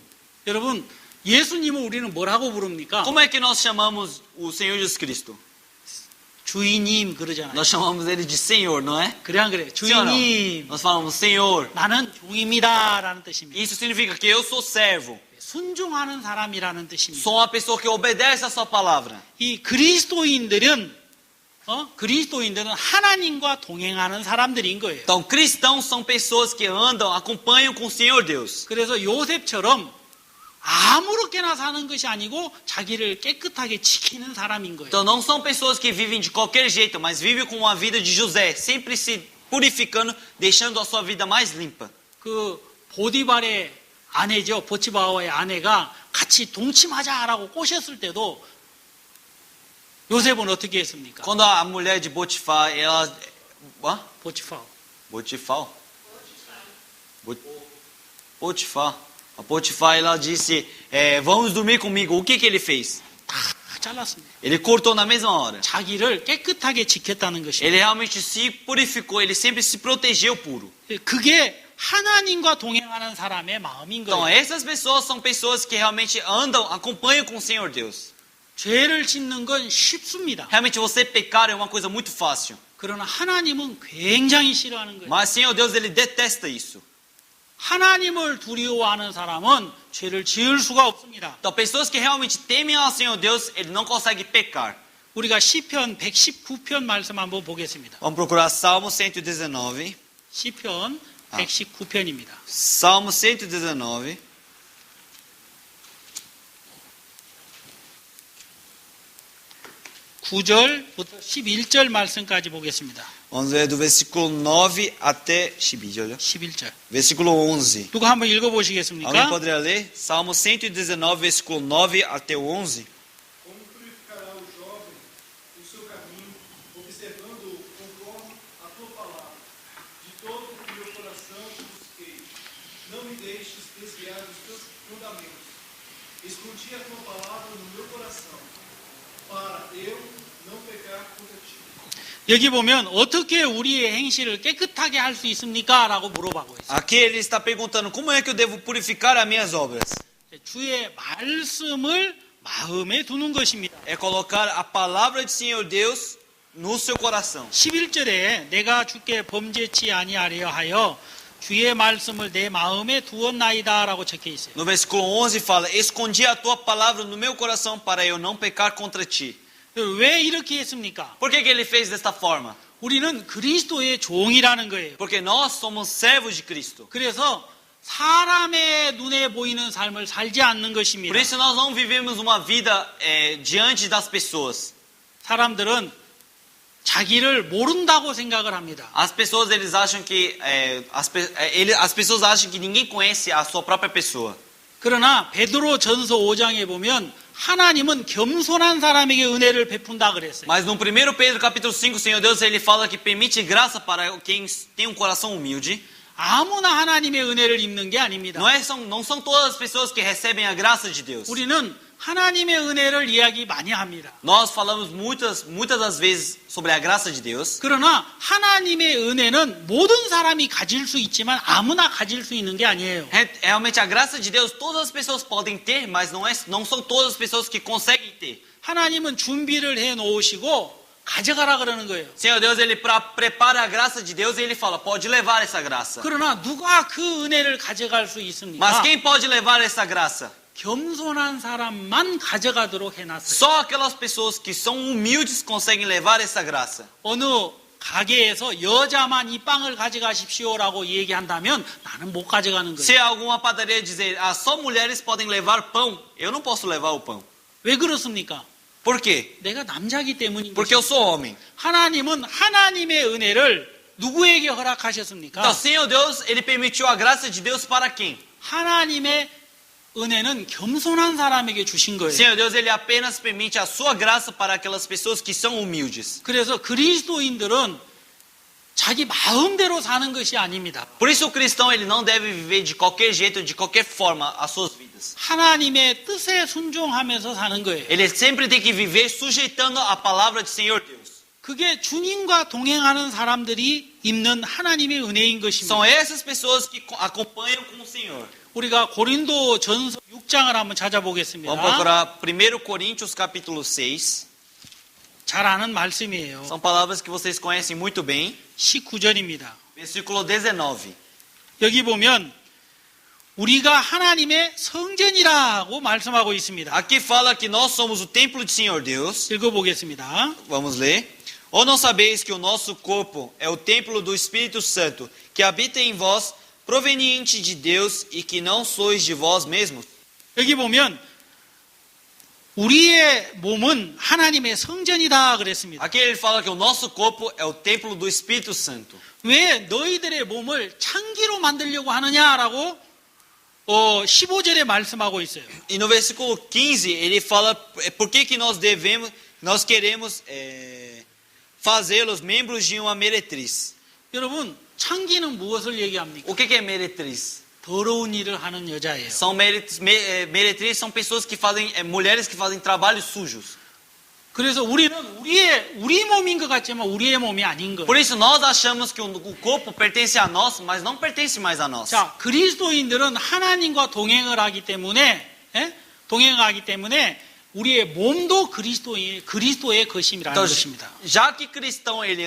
여러분 예수님을 우리는 뭐라고 부릅니까? Como é que nós chamamos o Senhor Jesus Cristo? 주인님 그러잖아요. Nós chamamos ele de Senhor, não é? 그래 안 그래? Sim ou não? 주인님 Nós falamos Senhor. 나는 종입니다라는 뜻입니다. Isso significa que eu sou servo. 순종하는 사람이라는 뜻입니다. Sou uma pessoa que obedece a sua palavra. 이 그리스도인들은 하나님과 동행하는 사람들인 거예요. Então, cristãos são pessoas que andam, acompanham com o Senhor Deus. 그래서 요셉처럼 아무렇게나 사는 것이 아니고 자기를 깨끗하게 지키는 사람인 거예요. Então, não são pessoas que vivem de qualquer jeito, mas vivem com a vida de José, sempre se purificando, deixando a sua vida mais limpa. 그 보디발의 아내죠. 보티바와의 아내가 같이 동침하자라고 꼬셨을 때도 요셉은 어떻게 했습니까? Quando a mulher de Potifar, ela... 보티파. Potifar? Potifar. A Potifar, ela disse, vamos dormir comigo. O que ele fez? 다 잘랐습니다. Ele cortou na mesma hora. 자기를 깨끗하게 지켰다는 것입니다. Ele realmente se purificou, ele sempre se protegeu puro. 그게 하나님과 동행하는 사람의 마음인 Então, 거예요. essas pessoas são pessoas que realmente andam, acompanham com o Senhor Deus. 죄를 짓는 건 쉽습니다. Realmente, você pecar é uma coisa muito fácil. 그러나 하나님은 굉장히 싫어하는 거예요. Mas o Senhor Deus, ele detesta isso. 하나님을 두려워하는 사람은 죄를 지을 수가 없습니다. Então, pessoas que realmente temem ao Senhor Deus, ele não consegue pecar. 우리가 시편 119편 말씀 한번 보겠습니다. Vamos procurar Salmo 119. 시편 119편입니다. Salmo 119. 9절부터 11절 말씀까지 보겠습니다. Vamos ver do versículo 9 até 11. 11절. Versículo 11. 누가 한번 Alguém 읽어보시겠습니까? poderia ler? Salmo 119, versículo 9 até o 11. Como purificará o jovem o seu caminho, observando conforme a tua palavra? De todo o meu coração te busquei. Não me deixes desviar dos teus mandamentos. Escondi a tua palavra no meu coração, para eu não pecar contra ti. 여기 보면 어떻게 우리의 행실을 깨끗하게 할 수 있습니까? 라고 물어보고 있어요. Aqui ele está perguntando, como é que eu devo purificar as minhas obras? 주의 말씀을 마음에 두는 것입니다. É colocar a palavra de Senhor Deus no seu coração. 11절에 내가 주께 범죄치 아니하려 하여 주의 말씀을 내 마음에 두었나이다 라고 적혀 있어요. No versículo 11 fala, escondi a tua palavra no meu coração para eu não pecar contra ti. 왜 이렇게 했습니까? Por que ele fez desta forma? 우리는 그리스도의 종이라는 거예요. Porque nós somos servos de Cristo. 그래서 사람의 눈에 보이는 삶을 살지 않는 것입니다. Por isso nós não vivemos uma vida diante das pessoas. 사람들은 자기를 모른다고 생각을 합니다. As pessoas eles acham que as pessoas acham que ninguém conhece a sua própria pessoa. 그러나 베드로 전서 5장에 보면 하나님은 겸손한 사람에게 은혜를 베푼다 그랬어요. Mas no 1 Pedro capítulo 5, o Senhor Deus ele fala que permite graça para quem tem um coração humilde. 아무나 하나님의 은혜를 입는 게 아닙니다. Não são todas as pessoas que recebem a graça de Deus. 우리는 하나님의 은혜를 이야기 많이 합니다. Nós falamos muitas das vezes sobre a graça de Deus. 그러나 하나님의 은혜는 모든 사람이 가질 수 있지만 아무나 가질 수 있는 게 아니에요. Realmente a graça de Deus todas as pessoas podem ter, mas não são todas as pessoas que conseguem ter. 하나님은 준비를 해 놓으시고 가져가라 그러는 거예요. Senhor Deus, ele prepara a graça de Deus e ele fala, pode levar essa graça. 그러나 누가 그 은혜를 가져갈 수 있습니까? Mas quem pode levar essa graça? 겸손한 사람만 가져가도록 해놨어요. Só aquelas pessoas que são humildes conseguem levar essa graça. 어느 가게에서 여자만 이 빵을 가져가십시오라고 얘기한다면 나는 못 가져가는 거예요. Se alguma padaria dizer, só mulheres podem levar pão, eu não posso levar o pão. 왜 그렇습니까? Por quê? 내가 남자기 때문인 Porque eu 것입니다. sou homem. 하나님은 하나님의 은혜를 누구에게 허락하셨습니까? Então, Senhor Deus, ele permitiu a graça de Deus para quem? 하나님의 은혜는 겸손한 사람에게 주신 거예요. Senhor Deus, ele apenas permite a sua graça para aquelas pessoas que são humildes. 그래서 그리스도인들은 자기 마음대로 사는 것이 아닙니다. Por isso o cristão ele não deve viver de qualquer jeito, de qualquer forma as suas vidas. 하나님의 뜻에 순종하면서 사는 거예요. Ele sempre tem que viver sujeitando a palavra de Senhor Deus. 그게 주님과 동행하는 사람들이 입는 하나님의 은혜인 것입니다. São essas pessoas que acompanham com o Senhor. 우리가 고린도 전서 6장을 한번 찾아보겠습니다. Vamos procurar 1 Coríntios capítulo 6. 잘 아는 말씀이에요. São palavras que vocês conhecem muito bem. 19절입니다. Versículo 19. 여기 보면 우리가 하나님의 성전이라고 말씀하고 있습니다. Aqui fala que nós somos o templo de Senhor Deus. 읽어보겠습니다. Vamos ler. Ou não sabeis que o nosso corpo é o templo do Espírito Santo, que habita em vós, proveniente de Deus, e que não sois de vós mesmos? 여기 보면 우리의 몸은 하나님의 성전이다 그랬습니다. Aqui ele fala que o nosso corpo é o templo do Espírito Santo. 왜 너희들의 몸을 창기로 만들려고 하느냐라고 15절에 말씀하고 있어요. E no versículo 15 ele fala por que nós queremos fazê-los membros de uma meretriz. 여러분 창기는 무엇을 얘기합니까? O que é meretriz? 더러운 일을 하는 여자예요. São meretrizes são pessoas que fazem mulheres que fazem trabalhos sujos. 그래서 우리는 우리 몸인 것 같지만 우리의 몸이 아닌 거예요. Por isso nós achamos que o corpo pertence a nós, mas não pertence mais a nós. 자, 그리스도인들은 하나님과 동행하기 때문에 우리의 몸도 그리스도의 것임이라는 Então, 것입니다. já que cristão ele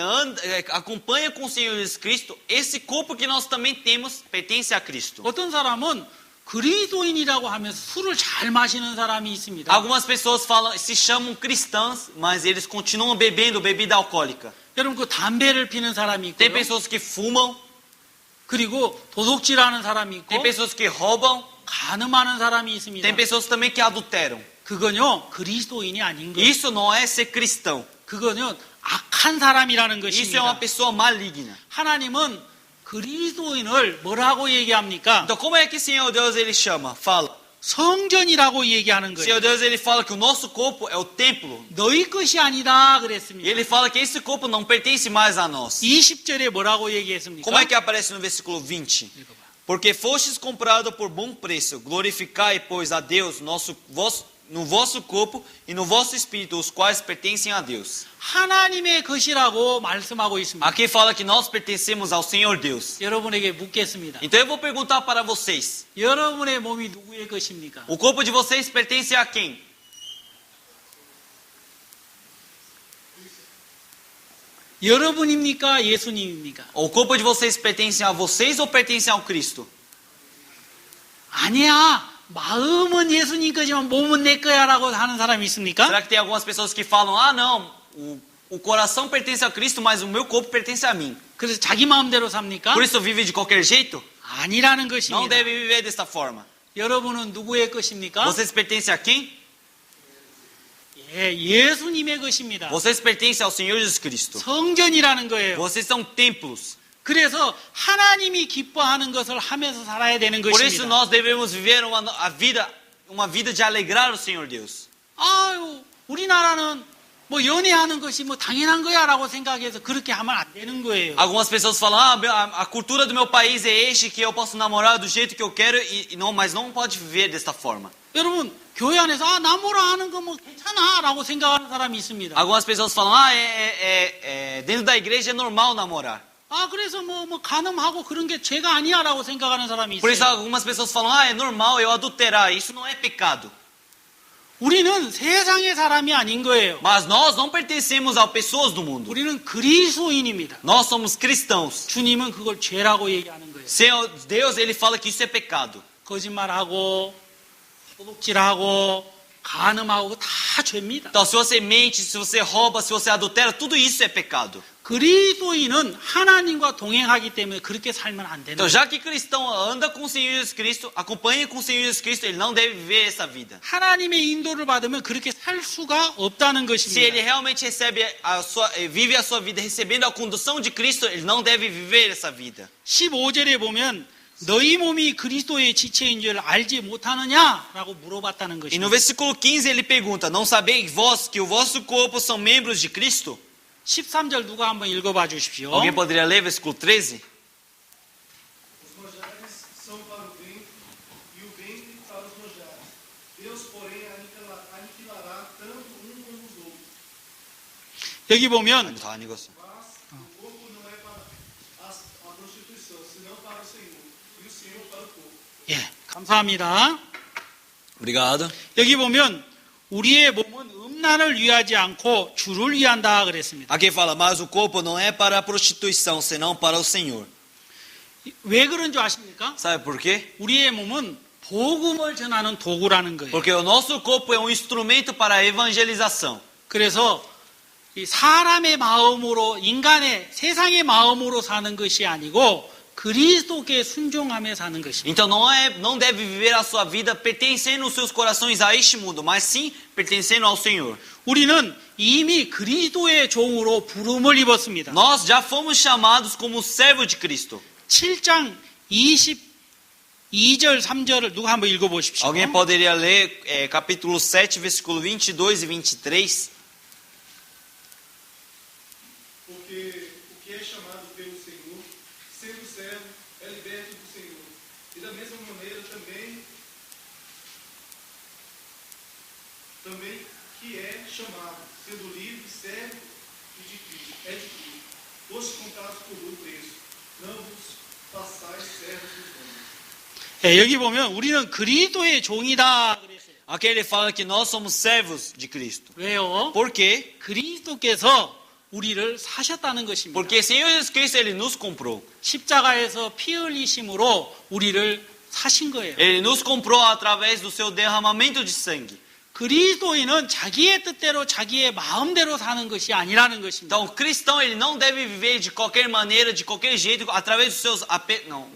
acompanha com o Senhor Jesus Cristo, esse corpo que nós também temos pertence a Cristo. 어떤 사람은 그리스도인이라고 하면서 술을 잘 마시는 사람이 있습니다. Algumas pessoas se chamam cristãs, mas eles continuam bebendo bebida alcoólica. 여러분 그 담배를 피는 사람이 Tem 있고요. pessoas que fumam, 그리고 도둑질하는 사람이 있고 tem pessoas que roubam, 간음하는 사람이 있습니다. tem pessoas também que adulteram. 그건요 그리스도인이 아닌 거예요. Isso não é ser cristão. 그건요 악한 사람이라는 Isso é uma 것입니다. pessoa maligna. 하나님은 그리스도인을 뭐라고 얘기합니까? Então como é que o Senhor Deus ele chama? Fala. 성전이라고 얘기하는 O 거예요. Senhor Deus ele fala que o nosso corpo é o templo. 너희 것이 아니다 E 그랬습니다. ele fala que esse corpo não pertence mais a nós. 20절에 뭐라고 얘기했습니까? Como é que aparece no versículo 20? 읽어봐. Porque fostes comprado por bom preço, glorificai, pois, a Deus no vosso corpo e no vosso espírito, os quais pertencem a Deus. 하나님의 것이라고 말씀하고 있습니다. Aqui fala que nós pertencemos ao Senhor Deus. 여러분에게 묻겠습니다. Então eu vou perguntar para vocês: 여러분의 몸이 누구의 것입니까? o corpo de vocês pertence a quem? 여러분입니까? 예수님입니까? O corpo de vocês pertence a vocês ou pertence ao Cristo? 아니야. 마음은 예수님 거지만 몸은 내 거야라고 하는 사람이 있습니까? Será que tem algumas pessoas que falam: ah, não, o coração pertence a Cristo, mas o meu corpo pertence a mim? 그래서 자기 마음대로 삽니까? Por isso vive de qualquer jeito? 아니라는 Não 것입니다. deve viver desta forma. 여러분은 누구의 것입니까? Vocês pertencem a quem? 예, 예수님의 것입니다. Vocês pertencem ao Senhor Jesus Cristo. 성전이라는 거예요. Vocês são templos. 그래서 하나님이 기뻐하는 것을 하면서 살아야 되는 Por isso 것입니다. nós devemos viver uma vida de alegrar o Senhor Deus. 아유, 우리나라는 뭐 연애하는 것이 뭐 당연한 거야라고 생각해서 그렇게 하면 안 되는 거예요. Algumas pessoas falam, a cultura do meu país é este, que eu posso namorar do jeito que eu quero, mas não pode viver desta forma. 여러분 교회 안에서 나무라 하는 거 뭐 괜찮아라고 생각하는 사람이 있습니다. Algumas pessoas falam, dentro da igreja é normal namorar. 그래서 뭐 간음하고 그런 게 죄가 아니야라고 생각하는 사람이 Por isso 있어요. algumas pessoas falam, é normal eu adulterar, isso não é pecado. 우리는 세상의 사람이 아닌 거예요. Mas nós não pertencemos a pessoas do mundo. 우리는 그리스도인입니다. Nós somos cristãos. 주님은 그걸 죄라고 얘기하는 거예요. Deus, ele fala que isso é pecado. 거짓말하고 도둑질하고 간음하고 다 죄입니다. Então, se você mente, se você rouba, se você adultera, tudo isso é pecado. 그리스도인은 하나님과 동행하기 때문에 그렇게 살면 안 되는 Então, 거예요. já que cristão anda com o Senhor Jesus Cristo, acompanha com o Senhor Jesus Cristo, ele não deve viver essa vida. 하나님의 인도를 받으면 그렇게 살 수가 없다는 Se ele 것입니다. realmente vive a sua vida recebendo a condução de Cristo, ele não deve viver essa vida. 15절에 보면 너희 몸이 그리스도의 지체인 줄 알지 못하느냐라고 물어봤다는 E no 것입니다. versículo 15 ele pergunta, não sabeis vós que o vosso corpo são membros de Cristo? 13절 누가 한번 읽어봐 주십시오. Alguém poderia ler versículo 13? Os manjares são para o ventre e o ventre para os manjares. Deus, porém, aniquilará tanto um como os outros. 여기 보면 다 아니겠어. Mas o corpo não é para a prostituição, senão para o Senhor, e o Senhor para o corpo. 예, 감사합니다. Obrigado. 여기 보면 우리의 몸은 음란을 위하지 않고 주를 위한다 그랬습니다. Aqui fala, mas o corpo não é para a prostituição, senão para o Senhor. 왜 그런 줄 아십니까? Sabe por quê? 우리의 몸은 복음을 전하는 도구라는 거예요. Porque o nosso corpo é um instrumento para a evangelização. 그래서 이 사람의 마음으로 인간의 세상의 마음으로 사는 것이 아니고 그리스도께 순종하며 사는 것입니다. Então não deve viver a sua vida pertencendo os seus corações a este mundo, mas sim pertencendo ao Senhor. 우리는 이미 그리스도의 종으로 부름을 입었습니다. Nós já fomos chamados como servo de Cristo. 7장 22절 3절을 누가 한번 읽어보십시오. Alguém poderia ler capítulo 7, versículo 22 e 23? Porque o que é chamado pelo Senhor, sendo servo, é liberto do Senhor. E da mesma maneira também que é chamado, sendo livre, servo e de Cristo, é de Cristo. Foste comprados por um preço, não vos façais servos dos homens. 예, 여기 보면 우리는 그리스도의 종이다 그랬어요. Aqui ele fala que nós somos servos de Cristo. 왜요? Por quê? 그리스도께서 우리를 사셨다는 것입니다. Porque o Senhor Jesus Cristo ele nos comprou. 십자가에서 피 흘리심으로 우리를 사신 거예요. Ele nos comprou através do seu derramamento de sangue. 그리스도인은 자기의 뜻대로 자기의 마음대로 사는 것이 아니라는 것입니다. Então, o cristão ele não deve viver de qualquer maneira, de qualquer jeito, através dos seus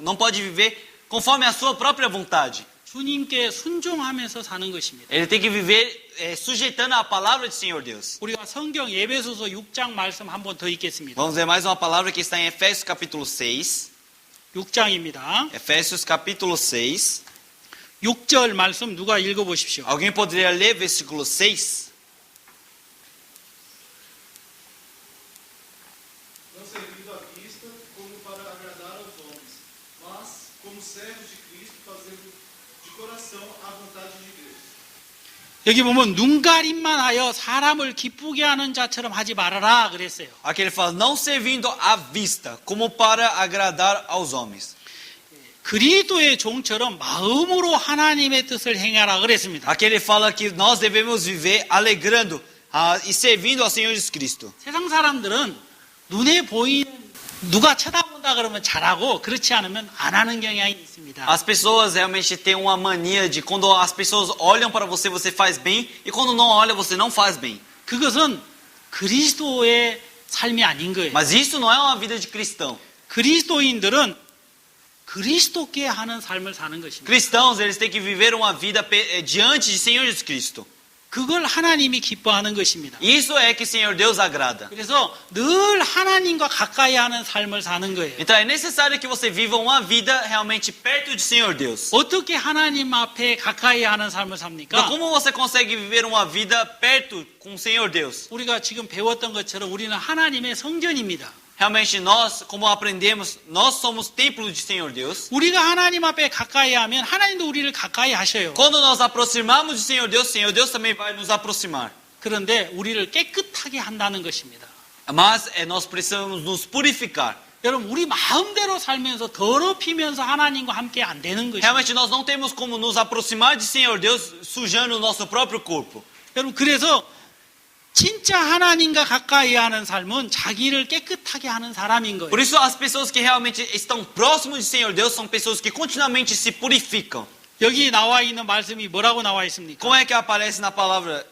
não pode viver conforme a sua própria vontade. 주님께 순종하면서 사는 것입니다. Ele tem que viver sujeitando a palavra do Senhor Deus. 우리가 성경 에베소서 6장 말씀 한 번 더 읽겠습니다. Vamos ver mais uma palavra que está em Efésios capítulo 6. 6장입니다. Efésios capítulo 6. 6절 말씀 누가 읽어보십시오. Alguém poderia ler versículo 6? Não servindo à vista como para agradar aos homens, mas como servos de Cristo, fazendo de coração a vontade de Deus. 여기 보면 눈 가림만 하여 사람을 기쁘게 하는 자처럼 하지 말아라 그랬어요. Aqui ele fala, não servindo à vista, como para agradar aos homens. 그리스도의 종처럼 마음으로 하나님의 뜻을 행하라 그랬습니다. Aqui ele fala que nós devemos viver alegrando e servindo ao Senhor Jesus Cristo. 세상 사람들은 눈에 보이는 누가 쳐다본다 그러면 잘하고 그렇지 않으면 안 하는 경향이 있습니다. As pessoas realmente têm uma mania de quando as pessoas olham para você, você faz bem, e quando não olha, você não faz bem. 그것은 그리스도의 삶이 아닌 거예요. Mas isso não é uma vida de cristão. 그리스도인들은 그리스도께 하는 삶을 사는 것입니다. Cristãos, eles têm que viver uma vida diante de Senhor Jesus Cristo. 그걸 하나님이 기뻐하는 것입니다. Isso é que o Senhor Deus agrada. 그래서 늘 하나님과 가까이 하는 삶을 사는 거예요. Então é necessário que você viva uma vida realmente perto do Senhor Deus. 어떻게 하나님 앞에 가까이 하는 삶을 삽니까? Então como você consegue viver uma vida perto com o Senhor Deus? 우리가 지금 배웠던 것처럼 우리는 하나님의 성전입니다. Realmente nós, como aprendemos, nós somos templo do Senhor Deus. 우리가 하나님 앞에 가까이 하면 하나님도 우리를 가까이 하셔요. Quando nós aproximamos do Senhor Deus também vai nos aproximar. 그런데 우리를 깨끗하게 한다는 것입니다. Mas nós precisamos nos purificar. 여러분, 우리 마음대로 살면서 더럽히면서 하나님과 함께 안 되는 것입니다. Realmente nós não temos como nos aproximar do Senhor Deus sujando o nosso próprio corpo. 여러분, 그래서 진짜 하나님과 가까이 하는 삶은 자기를 깨끗하게 하는 사람인 거예요. Por isso as pessoas que realmente estão próximas do Senhor Deus são pessoas que continuamente se purificam. 여기 나와 있는 말씀이 뭐라고 나와 있습니까? Como é que aparece na palavra?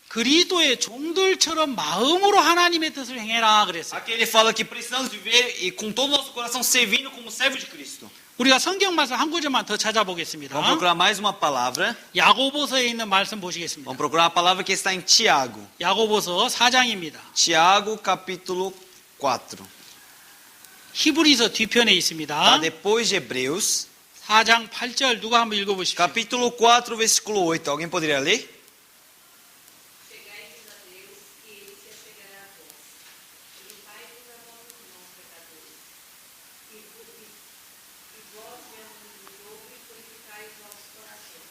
그리스도의 종들처럼 마음으로 하나님의 뜻을 행해라 그랬어요. Aqui ele fala que precisamos viver e com todo o nosso coração servindo como servo de Cristo. 우리가 성경 말씀 한 구절만 더 찾아보겠습니다. Vamos procurar mais uma palavra. 야고보서에 있는 말씀 보시겠습니다. Vamos procurar a palavra que está em Tiago. 야고보서 4장입니다. Tiago, capítulo 4. 히브리서 뒤편에 Tá 있습니다. depois de Hebreus, 4장 8절 누가 한번 읽어보십시오. capítulo 4, versículo 8. Alguém poderia ler? Chegai-vos a Deus, e Ele se achegará a vós. Limpai-vos a vossos irmãos pecadores. E vós, mesmos do jogo, purificai os vossos corações.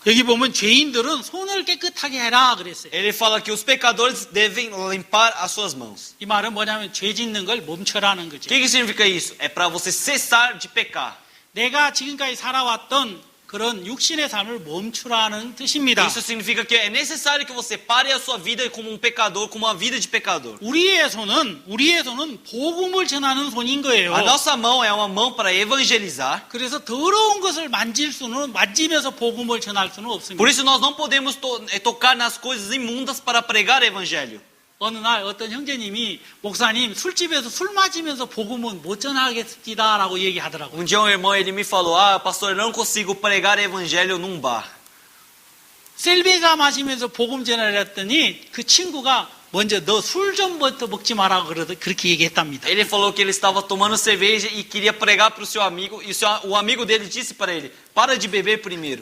여기 보면 죄인들은 손을 깨끗하게 해라 그랬어요. Ele fala que os pecadores devem limpar as suas mãos. 이 말은 뭐냐면 죄 짓는 걸 멈춰라는 O 거죠. que significa isso? É para você cessar de pecar. 내가 지금까지 살아왔던 그런 육신의 삶을 멈추라는 뜻입니다. Isso significa que é necessário que você pare a sua vida como um pecador, como uma vida de pecador. 우리의 손은 복음을 전하는 손인 거예요. A nossa mão é uma mão para evangelizar. 그래서 더러운 것을 만지면서 복음을 전할 수는 없습니다. Por isso nós não podemos tocar nas coisas imundas para pregar o evangelho. 어느 날 어떤 형제님이 목사님 술집에서 술 마시면서 복음은 못 전하겠습니다라고 얘기하더라고요. Um dia um irmão ele me falou: pastor, eu não consigo pregar o evangelho num bar. 셀베가 마시면서 복음 전하려 했더니 그 친구가 먼저 너 술 좀부터 먹지 마라 그렇게 얘기했답니다. Ele falou que ele estava tomando cerveja e queria pregar para o seu amigo, e o amigo dele disse para ele: para de beber primeiro.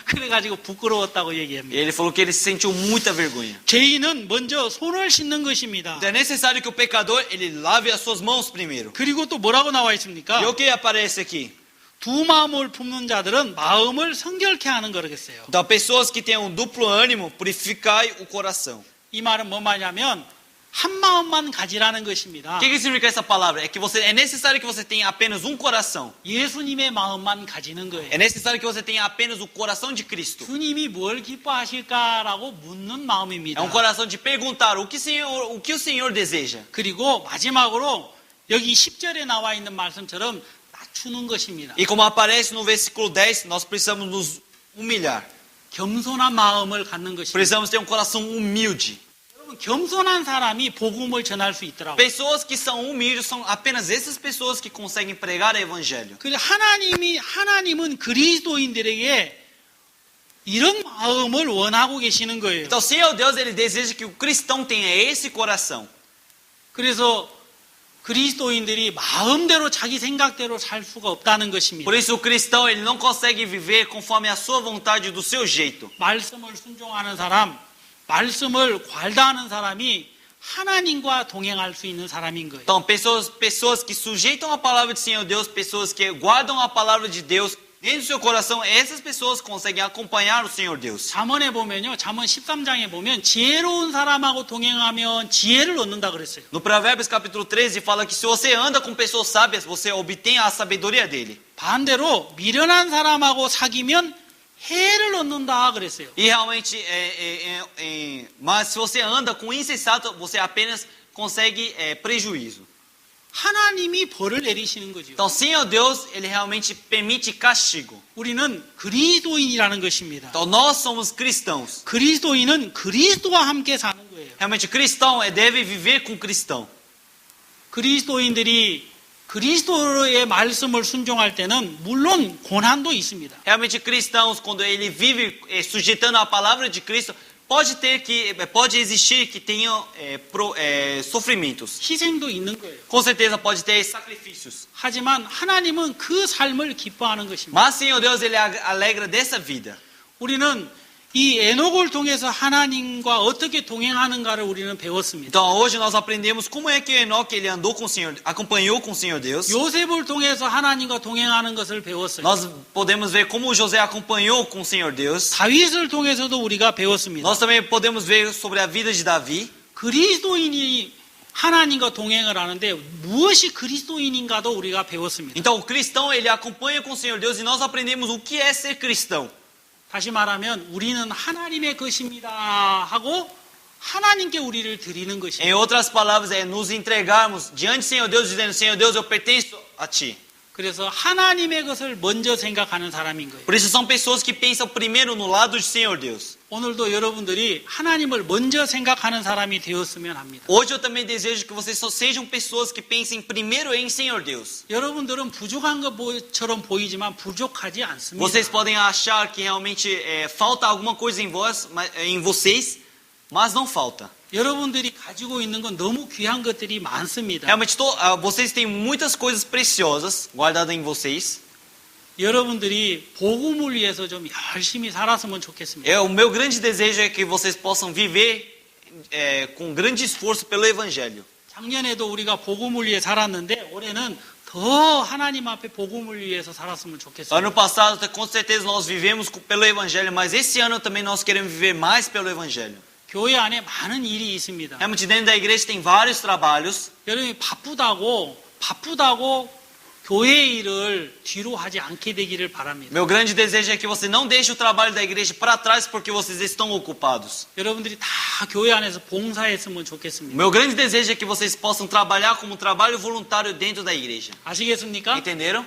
그래가지고 부끄러웠다고 얘기합니다. E ele falou que ele sentiu muita vergonha. 죄인은 먼저 손을 씻는 것입니다. Então é necessário que o pecador ele lave as suas mãos primeiro. 그리고 또 뭐라고 나와 있습니까? E o que aparece aqui? 두 마음을 품는 자들은 마음을 성결케 하는 거겠어요. Então pessoas que têm um duplo ânimo, purificai o coração. 이 말은 뭐 말이냐면 한 마음만 가지라는 것입니다. O que significa essa palavra? É que é necessário que você tenha apenas um coração. 예수님의 마음만 가지는 거예요. É necessário que você tenha apenas o coração de Cristo. 주님이 뭘 기뻐하실까라고 묻는 마음입니다. É um coração de perguntar o que o Senhor deseja. 그리고 마지막으로 여기 10절에 나와 있는 말씀처럼 낮추는 것입니다. E como aparece no versículo 10, nós precisamos nos humilhar. 겸손한 마음을 갖는 것입니다. Precisamos ter um coração humilde. 여러분, 겸손한 사람이 복음을 전할 수 있더라고요. Pessoas que são humildes são apenas essas pessoas que conseguem pregar o evangelho. 그래 하나님은 그리스도인들에게 이런 마음을 원하고 계시는 거예요. Então, Senhor Deus, ele deseja que o cristão tenha esse coração. 그래서 그리스도인들이 마음대로 자기 생각대로 살 수가 없다는 것입니다. Por isso o cristão ele não consegue viver conforme a sua vontade do seu jeito. 말씀을 순종하는 사람, 말씀을 괄다하는 사람이 하나님과 동행할 수 있는 사람인 거예요. Então, pessoas que sujeitam a palavra do Senhor Deus, pessoas que guardam a palavra de Deus dentro do seu coração, essas pessoas conseguem acompanhar o Senhor Deus. 잠언에 보면요, 잠언 13장에 보면 지혜로운 사람하고 동행하면 지혜를 얻는다 그랬어요. No Provérbios capítulo 13 fala que se você anda com pessoas sábias, você obtém a sabedoria dele. 반대로 미련한 사람하고 사귀면 해를 얻는다 그랬어요. E realmente, mas se você anda com insensato, você apenas consegue prejuízo. 하나님이 벌을 내리시는 거죠. Então, Senhor Deus, ele realmente permite castigo. 우리는 그리스도인이라는 것입니다. Então, nós somos cristãos. 그리스도인은 그리스도와 함께 사는 거예요. Realmente, cristão deve viver com cristão. 그리스도인들이 그리스도의 말씀을 순종할 때는 물론 고난도 있습니다. Realmente cristãos, quando ele vive sujeitando a palavra de Cristo, pode existir que tenham sofrimentos. 희생도 있는 거예요. Com certeza pode ter sacrifícios. 하지만 하나님은 그 삶을 기뻐하는 것입니다. Mas Senhor Deus, ele alegra dessa vida. 우리는 이 에녹을 통해서 하나님과 어떻게 동행하는가를 우리는 배웠습니다. Então hoje nós aprendemos como é que Enoque ele andou com o Senhor, acompanhou com o Senhor Deus. 요셉을 통해서 하나님과 동행하는 것을 배웠어요. Nós podemos ver como José acompanhou com o Senhor Deus. 다윗을 통해서도 우리가 배웠습니다. Nós também podemos ver sobre a vida de Davi. 그리스도인이 하나님과 동행을 하는데 무엇이 그리스도인인가도 우리가 배웠습니다. Então o cristão ele acompanha com o Senhor Deus e nós aprendemos o que é ser cristão. 다시 말하면 우리는 하나님의 것입니다 하고 하나님께 우리를 드리는 Em 것입니다. outras palavras, é nos entregarmos diante do Senhor Deus, dizendo: Senhor Deus, eu pertenço a Ti. 그래서 하나님의 것을 먼저 생각하는 사람인 거예요. Por isso são pessoas que pensam primeiro no lado do Senhor Deus. 오늘도 여러분들이 하나님을 먼저 생각하는 사람이 되었으면 합니다. Hoje eu também desejo que vocês só sejam pessoas que pensem primeiro em Senhor Deus. 여러분들은 부족한 것처럼 보이지만 부족하지 않습니다. Vocês podem achar que realmente falta alguma coisa em vocês, mas não falta. 여러분들이 가지고 있는 건 너무 귀한 것들이 많습니다. Realmente vocês têm muitas coisas preciosas guardadas em vocês. 여러분들이 복음을 위해서 좀 열심히 살았으면 좋겠습니다. O meu grande desejo é que vocês possam viver com grande esforço pelo Evangelho. 작년에도 우리가 복음을 위해 살았는데 올해는 더 하나님 앞에 복음을 위해서 살았으면 좋겠습니다. Ano passado, com certeza, nós vivemos pelo Evangelho, mas esse ano também nós queremos viver mais pelo Evangelho. 교회 안에 많은 일이 있습니다. Realmente, dentro da igreja tem vários trabalhos. 여러분이 바쁘다고 교회 일을 뒤로 하지 않게 되기를 바랍니다. Meu grande desejo é que você não deixe o trabalho da igreja para trás porque vocês estão ocupados. 여러분들이 다 교회 안에서 봉사했으면 좋겠습니다. Meu grande desejo é que vocês possam trabalhar como trabalho voluntário dentro da igreja. 아시겠습니까? Entenderam?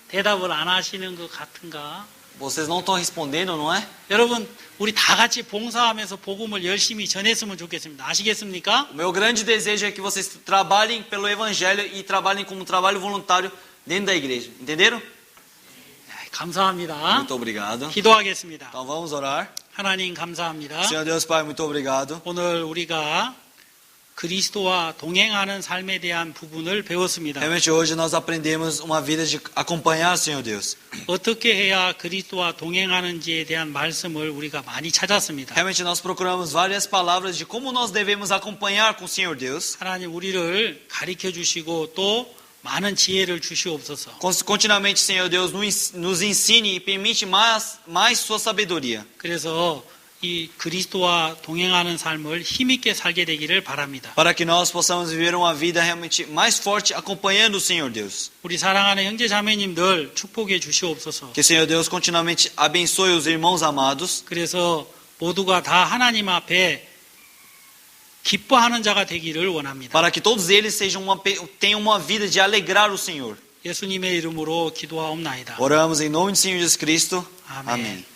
대답을 안 하시는 것 같은가? Vocês não estão respondendo, não é? 여러분, 우리 다 같이 봉사하면서 복음을 열심히 전했으면 좋겠습니다. 아시겠습니까? O meu grande desejo é que vocês trabalhem pelo Evangelho e trabalhem como trabalho voluntário dentro da igreja. Entenderam? 네, 감사합니다. Muito obrigado. 기도하겠습니다. Então vamos orar. 하나님 감사합니다. Senhor Deus Pai, muito obrigado. 오늘 우리가 그리스도와 동행하는 삶에 대한 부분을 배웠습니다. Realmente hoje nós aprendemos uma vida de acompanhar o Senhor Deus. 어떻게 해야 그리스도와 동행하는지에 대한 말씀을 우리가 많이 찾았습니다. Realmente nós procuramos várias palavras de como nós devemos acompanhar com o Senhor Deus. 하나님 우리를 가르쳐 주시고 또 많은 지혜를 주시옵소서. Continuamente, Senhor Deus, nos ensine e permite mais sua sabedoria. 그래서 이 그리스도와 동행하는 삶을 힘있게 살게 되기를 바랍니다. Para que nós possamos viver uma vida realmente mais forte acompanhando o Senhor Deus. 우리 사랑하는 형제 자매님들 축복해 주시옵소서. Que o Senhor Deus continuamente abençoe os irmãos amados. 그래서 모두가 다 하나님 앞에 기뻐하는 자가 되기를 원합니다. Para que todos eles tenham uma vida de alegrar o Senhor. 예수님의 이름으로 기도하옵나이다. Oramos em nome do Senhor Jesus Cristo. 아멘. Amém.